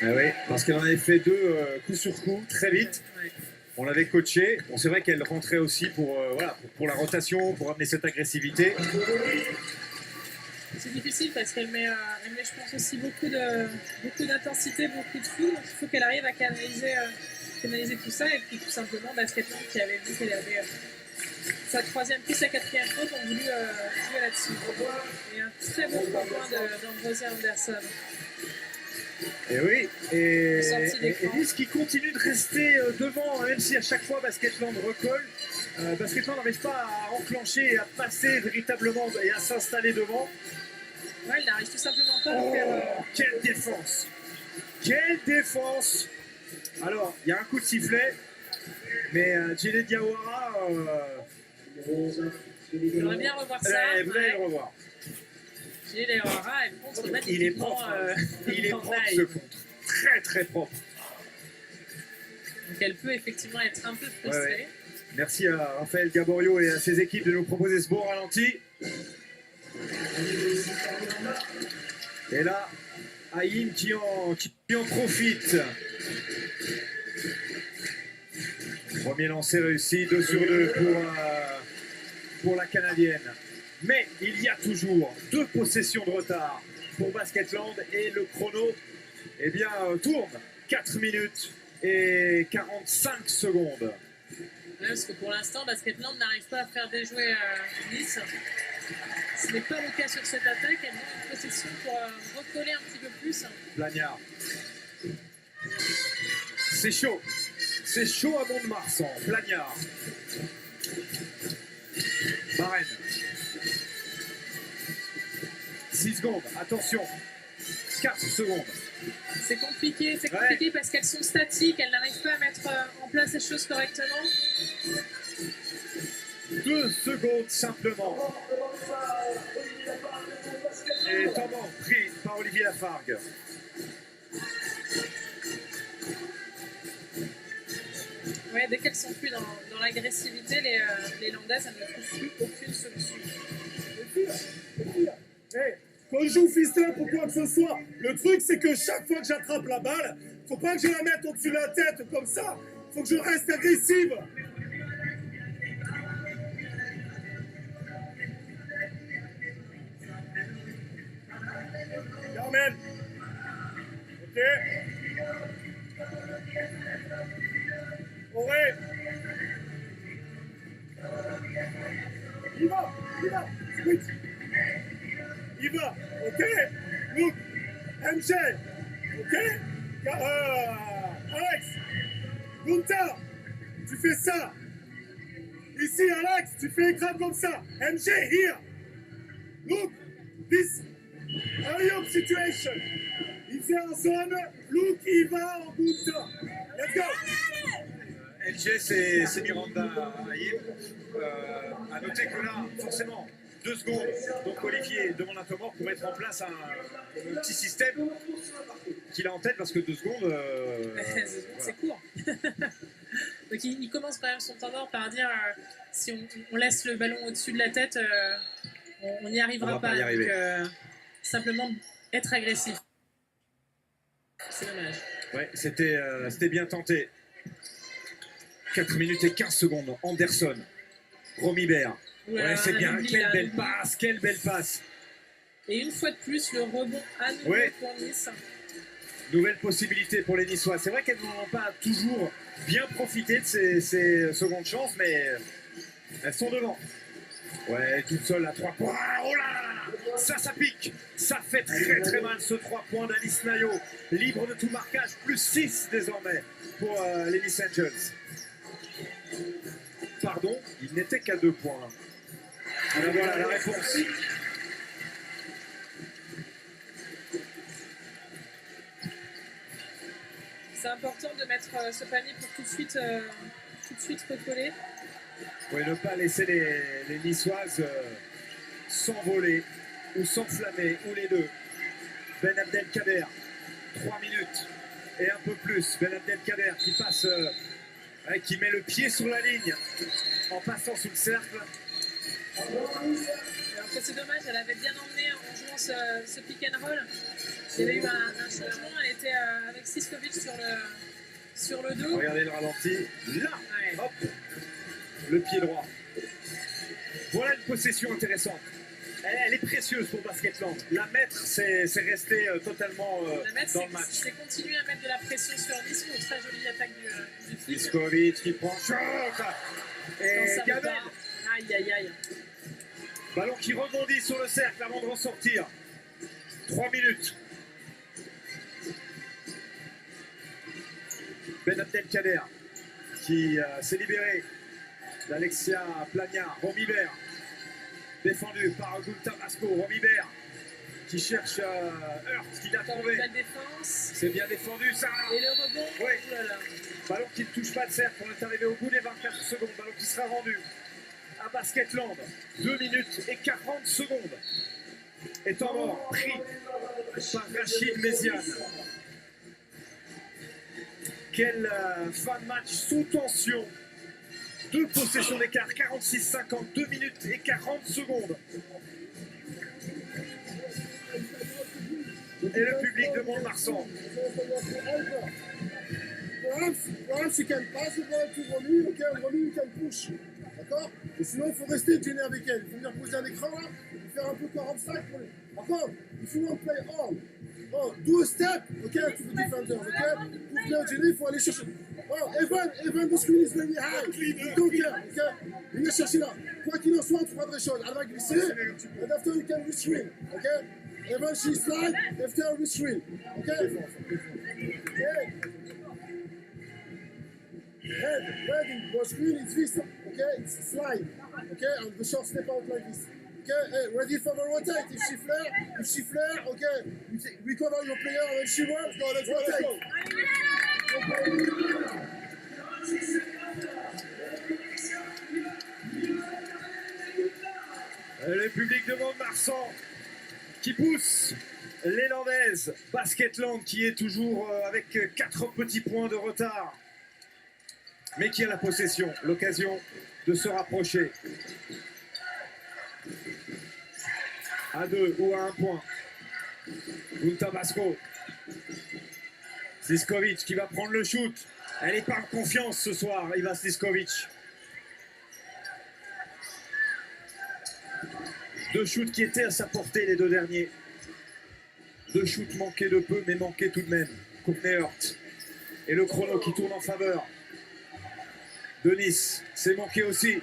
Ah oui, parce qu'elle en avait fait 2 coup sur coup, très vite. Ouais. On l'avait coachée. Bon, c'est vrai qu'elle rentrait aussi pour la rotation, pour amener cette agressivité. C'est difficile parce qu'elle met, je pense, aussi beaucoup d'intensité, beaucoup de fou. Donc il faut qu'elle arrive à canaliser tout ça. Et puis tout simplement, Basketland qui avait vu qu'elle avait sa 3e puis sa 4e faute ont voulu jouer là-dessus. Et un très bon 3 points d'Ambrosia Anderson. Et oui, et Sortie d'écran. Nice qui continue de rester devant, même si à chaque fois Basketland recolle. Basketland n'arrive pas à enclencher et à passer véritablement et à s'installer devant. Ouais, il n'arrive tout simplement pas à faire. Quelle défense! Quelle défense! Alors, il y a un coup de sifflet, mais Djele Diawara, J'aimerais bien revoir ça. vous allez le revoir. J'ai les Aura, elle contre Il est propre, il est propre ce contre. Très très propre. Donc elle peut effectivement être un peu frustrée. Ouais. Merci à Raphaël Gaborio et à ses équipes de nous proposer ce bon ralenti. Et là, Haïm qui en profite. Premier lancer réussi, 2 sur 2 pour la Canadienne. Mais il y a toujours 2 possessions de retard pour Basketland et le chrono tourne 4 minutes et 45 secondes. Ouais, parce que pour l'instant, Basketland n'arrive pas à faire déjouer Nice. Ce n'est pas le cas sur cette attaque. Elle a une possession pour recoller un petit peu plus. Plagnard. C'est chaud. C'est chaud à Mont-de-Marsan. Plagnard. Varenne. 6 secondes. Attention. 4 secondes. C'est compliqué parce qu'elles sont statiques, elles n'arrivent pas à mettre en place les choses correctement. 2 secondes simplement. Et temps mort pris par Olivier Lafargue. Ouais, dès qu'elles sont plus dans l'agressivité, les Landaises, elles ne trouvent plus aucune solution. Hey, quand je joue fistin pour quoi que ce soit, le truc c'est que chaque fois que j'attrape la balle, faut pas que je la mette au-dessus de la tête comme ça, faut que je reste agressive. Carmen. Ok. Auré. Il va, switch. Il va, ok. Look, MJ, ok. Alex, Gunta, tu fais ça. Ici, Alex, tu fais écran comme ça. MJ, here. Look, this hurry-up situation. Il fait en zone. Look, il va en Gunta. Let's go. LG, c'est Miranda Haïm. À noter que là, forcément, 2 secondes. Donc Olivier demande un temps mort pour mettre en place un petit système qu'il a en tête parce que 2 secondes. C'est court. Donc il commence quand même son temps mort par dire si on laisse le ballon au-dessus de la tête, on n'y arrivera On va pas y arriver. Donc, simplement être agressif. C'est dommage. Ouais, c'était bien tenté. 4 minutes et 15 secondes. Anderson. Romibert. Ouais, c'est bien. Quelle belle passe. Et une fois de plus, le rebond à nouveau Ouais. pour Nice. Nouvelle possibilité pour les Niçois. C'est vrai qu'elles n'ont pas toujours bien profité de ces secondes chances, mais elles sont devant. Ouais, toute seule à 3 points. Oh là là, ça pique. Ça fait très très mal ce 3 points d'Alice Nayo. Libre de tout marquage, plus 6 désormais pour les Nice Angels. Pardon, il n'était qu'à 2 points. Alors voilà la réponse. C'est important de mettre ce panier pour tout de suite recoller. Oui, ne pas laisser les Niçoises s'envoler ou s'enflammer, ou les deux. Ben Abdelkader, 3 minutes et un peu plus. Ben Abdelkader qui passe, qui met le pied sur la ligne en passant sous le cercle. Alors que c'est dommage, elle avait bien emmené en jouant ce pick and roll. Il y avait eu un changement, elle était avec Siskovic sur le dos. Regardez le ralenti. Là, hop, le pied droit. Voilà une possession intéressante. Elle est précieuse pour Basketland. La mettre, c'est rester totalement dans le match. C'est continuer à mettre de la pression sur Nice. Une très jolie attaque du Flic. Siskovic qui prend choc. Et Gabel. Aïe, aïe, aïe. Ballon qui rebondit sur le cercle avant de ressortir. 3 minutes. Ben Abdelkader qui s'est libéré d'Alexia Plania. Romibert défendu par Gunta Vasco. Romibert qui cherche Hurt qui l'a trouvé. La défense. C'est bien défendu ça. Et le rebond. Oui. Oh là là. Ballon qui ne touche pas le cercle. On est arrivé au bout des 24 secondes. Ballon qui sera rendu à Basketland. 2 minutes et 40 secondes. Et temps mort pris par Rachid Méziane. Quelle fin de match sous tension. 2 possessions d'écart, 46-50, 2 minutes et 40 secondes. Et le public de Mont-de-Marsan. Perhaps you can pass the ball to Romy, ok, Romy you can push. D'accord? Et sinon, il faut rester gêné avec elle. Il faut venir poser un écran là, et faire un peu 45 pour lui. D'accord? If you want to play all, do a step, ok, to the defenders, ok? Pour bien gêner, il faut aller chercher. Oh, Evan, the screen is very high. Don't care, ok? Venez chercher là. Quoi qu'il en soit, on trouvera des choses. Elle va glisser, and after you can restrain, ok? Evan, she slide, after restrain, ok? Okay. Head, your screen is this, okay? It's slide, okay? And the short step out like this. Okay, hey, ready for the rotate. If she flare, okay, we cover your player when she wants. Go, let's rotate. Le public de Mont-de-Marsan qui pousse l'Élandaise Basketland qui est toujours avec 4 petits points de retard, mais qui a la possession, l'occasion de se rapprocher. À 2 ou à 1 point. Gunta Vasco. Siskovic qui va prendre le shoot. Elle n'est pas en confiance ce soir, Iva Siskovic. 2 shoots qui étaient à sa portée, les 2 derniers. 2 shoots manqués de peu, mais manqués tout de même. Courtney Hurt. Et le chrono qui tourne en faveur de Nice. C'est manqué aussi.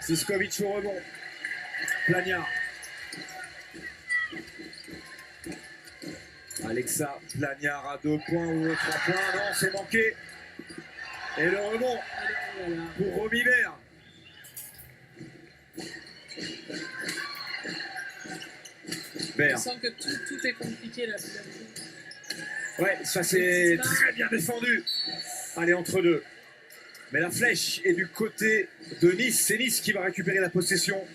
Siskovic au rebond. Plania. Alexa Plagnard à 2 points ou 3 points. Non, c'est manqué. Et le rebond pour Romibert. On sent que tout est compliqué là. Ouais, ça c'est très bien défendu. Allez, entre deux. Mais la flèche est du côté de Nice. C'est Nice qui va récupérer la possession.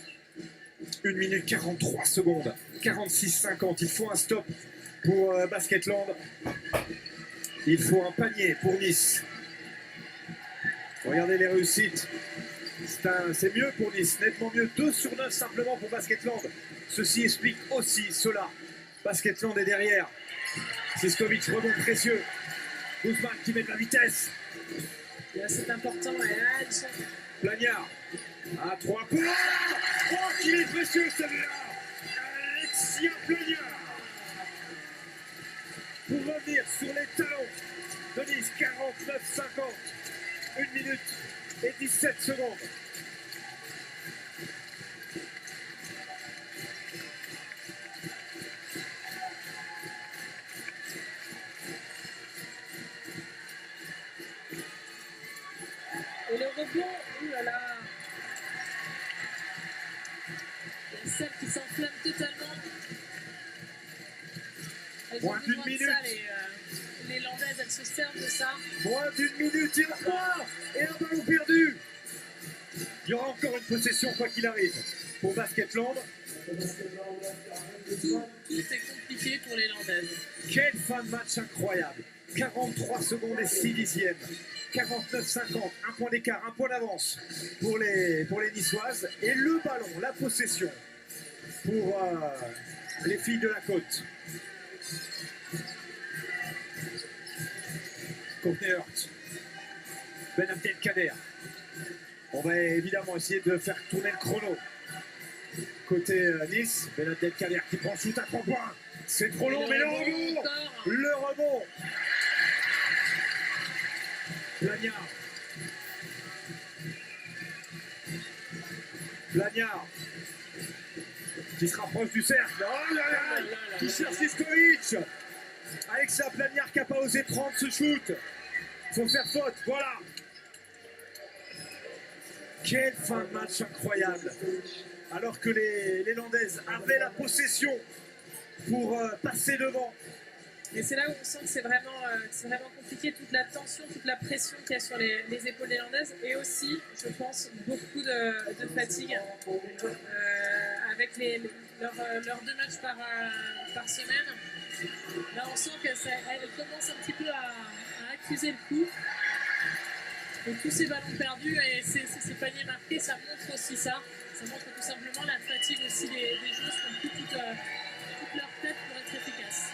1 minute 43 secondes. 46-50. Il faut un stop pour Basketland. Il faut un panier pour Nice. Regardez les réussites. C'est mieux pour Nice, nettement mieux. 2 sur 9 simplement pour Basketland. Ceci explique aussi cela. Basketland est derrière. Siskovic, rebond précieux. Guzman qui met de la vitesse. C'est important. Plagnard à 3 points. Oh, qu'il est précieux celui-là. Alexia Plagnard. Pour revenir sur les talons de Nice. 49-50. 1 minute et 17 secondes. Et le rebond, oulala. Il y a celle qui s'enflamme totalement. Elles ont Moins d'une besoin de minute. ça, les Landaises, elles se servent de ça. Moins d'une minute, il repart. Et un ballon perdu. Il y aura encore une possession, quoi qu'il arrive, pour Basketland. Tout est compliqué pour les Landaises. Quelle fin de match incroyable. 43 secondes et 6 dixièmes. 49-50, un point d'écart, un point d'avance pour les Niçoises. Et le ballon, la possession pour les filles de la côte. Courtney Hurt, Ben Abdelkader. On va évidemment essayer de faire tourner le chrono. Côté Nice, Ben Abdelkader qui prend le shoot à 3 points. C'est trop long, mais le rebond, Encore. le rebond. Plagnard. Plagnard. Qui se rapproche du cercle. Oh là là, qui cherche Iskovic. Alexa Plagnard qui n'a pas osé prendre ce shoot. Faut faire faute, voilà. Quelle fin de match incroyable. Alors que les Landaises avaient la possession pour passer devant. Et c'est là où on sent que c'est vraiment compliqué, toute la tension, toute la pression qu'il y a sur les épaules des Landaises. Et aussi, je pense, beaucoup de fatigue avec leurs 2 matchs par semaine. Là, on sent qu'elles commencent un petit peu à accuser le coup. Et tous ces ballons perdus et ces paniers marqués, ça montre aussi ça. Ça montre tout simplement la fatigue aussi des joueuses qui ont pris toute leur tête pour être efficaces.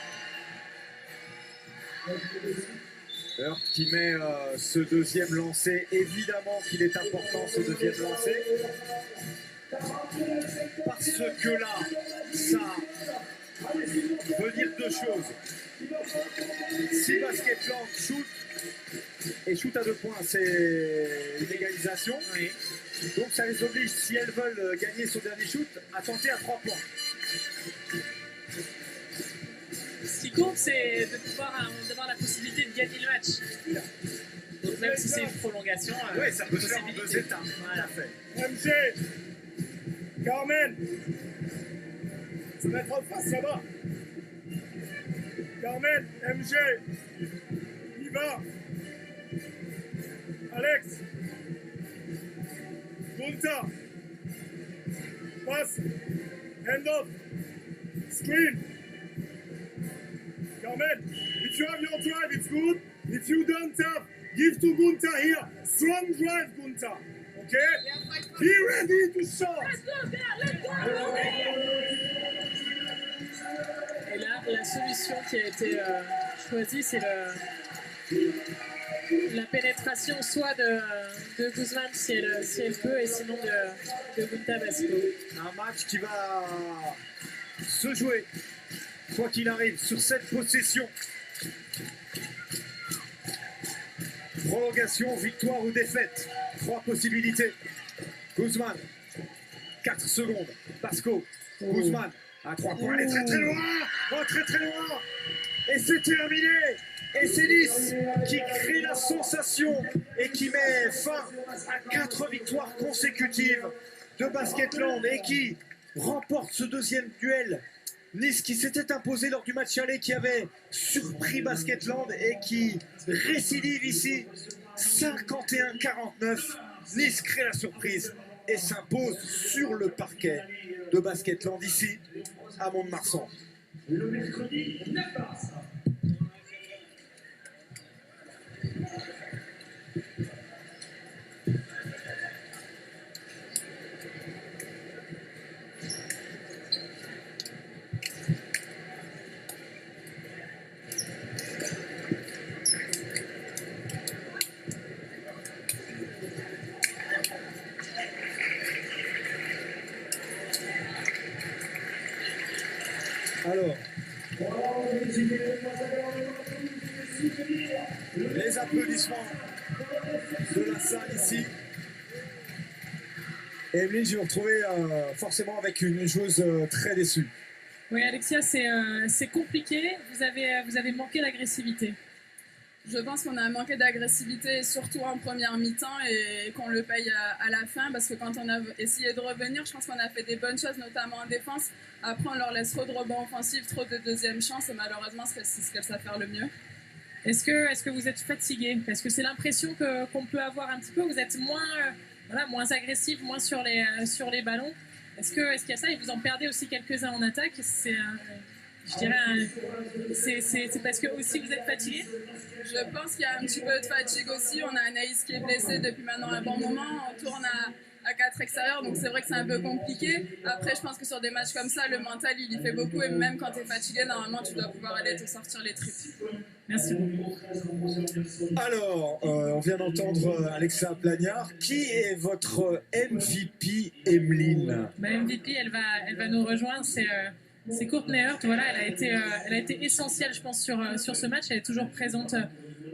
Hurt qui met ce deuxième lancé. Évidemment qu'il est important ce deuxième lancé. Parce que là, ça veut dire 2 choses. Si Basketland shoot, et shoot à 2 points, c'est une égalisation. Donc ça les oblige, si elles veulent gagner son dernier shoot, à tenter à 3 points. Ce qui compte, c'est de pouvoir d'avoir la possibilité de gagner le match. Donc même si c'est une prolongation, Oui, ça peut se faire en possibilité. 2 étapes. Voilà, fait. MG, Carmen, se mettre en face, ça va. Carmen, MG, il va. Alex, Gunta, passe, hand off, screen. Carmen, if you have your drive, it's good. If you don't have, give to Gunta here. Strong drive, Gunta. Okay? Be ready to shot. Et là, la solution qui a été choisie, c'est la pénétration soit de Guzman si elle peut, et sinon de Gunta Basco. Un match qui va se jouer, quoi qu'il arrive, sur cette possession. Prolongation, victoire ou défaite. 3 possibilités. Guzman, 4 secondes. Basco, Guzman, à 3 points. Elle est très très loin. Oh, très très loin. Et c'est terminé. Et c'est Nice qui crée la sensation et qui met fin à 4 victoires consécutives de Basketland et qui remporte ce deuxième duel. Nice qui s'était imposé lors du match aller, qui avait surpris Basketland et qui récidive ici 51-49. Nice crée la surprise et s'impose sur le parquet de Basketland ici à Mont-de-Marsan. Le mercredi 9 mars. Alors, Voilà, les équipes les applaudissements de la salle ici. Et Emeline, je vais vous retrouver forcément avec une joueuse très déçue. Oui, Alexia, c'est compliqué. Vous avez manqué d'agressivité. Je pense qu'on a manqué d'agressivité, surtout en première mi-temps, et qu'on le paye à la fin, parce que quand on a essayé de revenir, je pense qu'on a fait des bonnes choses, notamment en défense. Après, on leur laisse trop de rebonds offensifs, trop de deuxième chance, et malheureusement, c'est ce qu'elles savent faire le mieux. Est-ce que vous êtes fatigué? Parce que c'est l'impression qu'on peut avoir un petit peu. Vous êtes moins agressif, moins sur les ballons. Est-ce qu'il y a ça et vous en perdez aussi quelques-uns en attaque? C'est parce que aussi vous êtes fatigué? Je pense qu'il y a un petit peu de fatigue aussi. On a Anaïs qui est blessée depuis maintenant un bon moment. On tourne à 4 extérieurs, donc c'est vrai que c'est un peu compliqué. Après, je pense que sur des matchs comme ça, le mental, il y fait beaucoup. Et même quand tu es fatigué, normalement, tu dois pouvoir aller te sortir les tripes. Merci beaucoup. Alors, on vient d'entendre Alexa Plagnard. Qui est votre MVP, Emeline? MVP, elle va nous rejoindre. C'est Courtney Hurt. Voilà, elle a été essentielle, je pense, sur ce match. Elle est toujours présente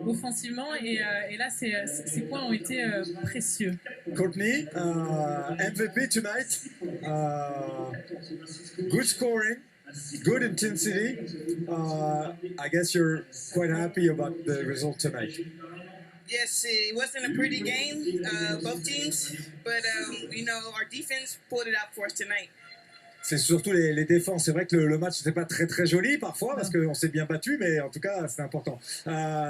offensivement et là, ses points ont été précieux. Courtney, MVP tonight. Good scoring, good intensity. I guess you're quite happy about the result tonight. Yes, it wasn't a pretty game, both teams, but our defense pulled it out for us tonight. C'est surtout les défenses. C'est vrai que le match n'était pas très très joli parfois parce qu'on s'est bien battu, mais en tout cas c'était important.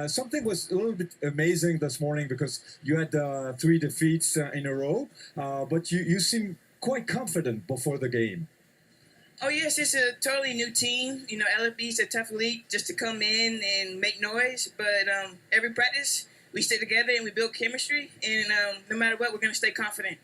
Something was a little bit amazing this morning because you had 3 defeats in a row, but you seem quite confident before the game. Oh yes, it's a totally new team. LFB is a tough league just to come in and make noise, but every practice we stay together and we build chemistry, and no matter what, we're going to stay confident.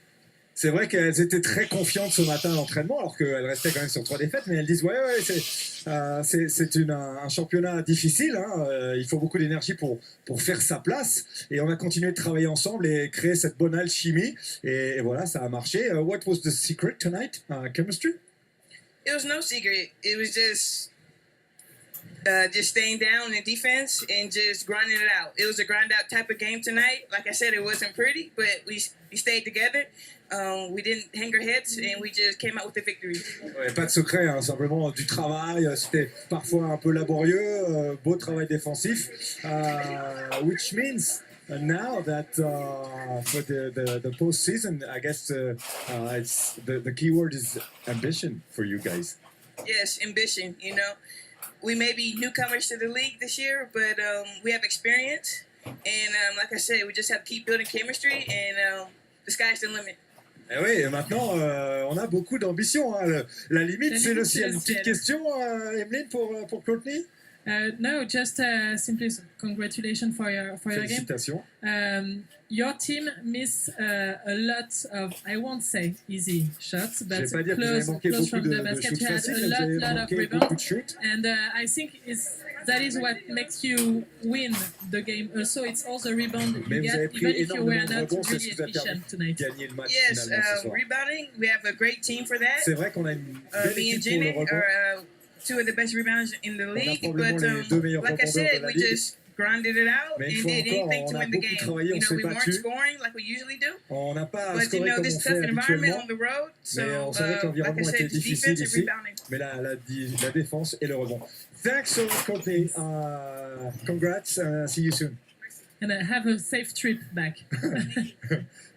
C'est vrai qu'elles étaient très confiantes ce matin à l'entraînement, alors qu'elles restaient quand même sur 3 défaites, mais elles disent ouais c'est un championnat difficile, hein, il faut beaucoup d'énergie pour faire sa place, et on a continué de travailler ensemble et créer cette bonne alchimie, et voilà, ça a marché. What was the secret tonight? Chemistry? It was no secret. It was just staying down in defense and just grinding it out. It was a grind out type of game tonight. Like I said, it wasn't pretty, but we stayed together. We didn't hang our heads and we just came out with the victory. Ouais, pas de secret, hein, simplement du travail. C'était parfois un peu laborieux, beau travail défensif, which means now that for the postseason, I guess it's the key word is ambition for you guys. Yes, ambition. We may be newcomers to the league this year, but we have experience. And like I said, we just have to keep building chemistry, and the sky's the limit. Et oui, et maintenant, on a beaucoup d'ambition. Hein. La limite, c'est le ciel. Une petite question, Emeline, pour Courtney? No, just simply congratulations for your game. Félicitations. Your team missed a lot of, I won't say easy shots, but Je vais pas dire que vous avez manqué close beaucoup from the de basket. shoots You had faciles, a vous avez lot of manqué beaucoup rebounds, de shoots. and I think that is what makes you win the game. Also, it's all the rebound Mais you vous get, avez pris even if you were énormément de not rebonds, c'est really ce qui vous a permis efficient tonight. de gagner le match Yes, finalement ce soir. rebounding, we have a great team for that. C'est vrai qu'on a une belle Me and équipe pour Jimmy le rebond. are two of the best rebounders in the league, probablement but les 2 meilleurs like I rebondeurs said, de la we ligue. just grinded it out Mais and une fois did encore, anything on to a win the beaucoup game. travaillé, on s'est We weren't battu. scoring like we usually do, On n'a pas but scoré comme this on tough fait environment habituellement. on the road, so Mais on savait que like I l'environnement était said, the difficile defense and ici. rebounding. Mais la défense et le rebond. Thanks so much, Courtney. Congrats. See you soon. And have a safe trip back.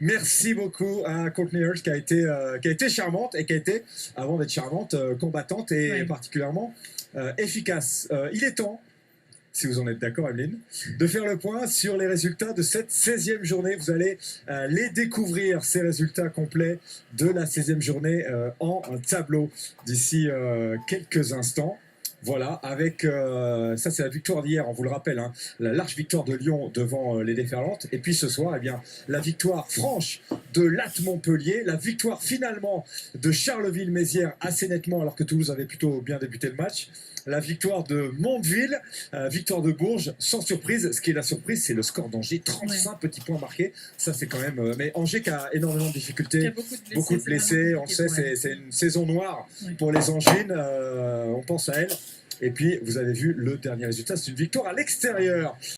Merci beaucoup à Courtney Hurt qui a été charmante et qui a été, avant d'être charmante, combattante et Ouais. particulièrement efficace. Il est temps, si vous en êtes d'accord, Emeline, de faire le point sur les résultats de cette 16e journée. Vous allez les découvrir, ces résultats complets de la 16e journée en tableau d'ici quelques instants. Voilà, avec ça c'est la victoire d'hier, on vous le rappelle, hein, la large victoire de Lyon devant les Déferlantes. Et puis ce soir, eh bien, la victoire franche de Latte Montpellier, la victoire finalement de Charleville-Mézières assez nettement alors que Toulouse avait plutôt bien débuté le match. La victoire de Mondeville, victoire de Bourges, sans surprise. Ce qui est la surprise, c'est le score d'Angers, 35 petits points marqués. Ça, c'est quand même. Mais Angers qui a énormément de difficultés, Il y a beaucoup de blessés, on le c'est vraiment sait, compliqué pour elle. c'est une saison noire Ouais. pour les Angevines. On pense à elles. Et puis, vous avez vu le dernier résultat, c'est une victoire à l'extérieur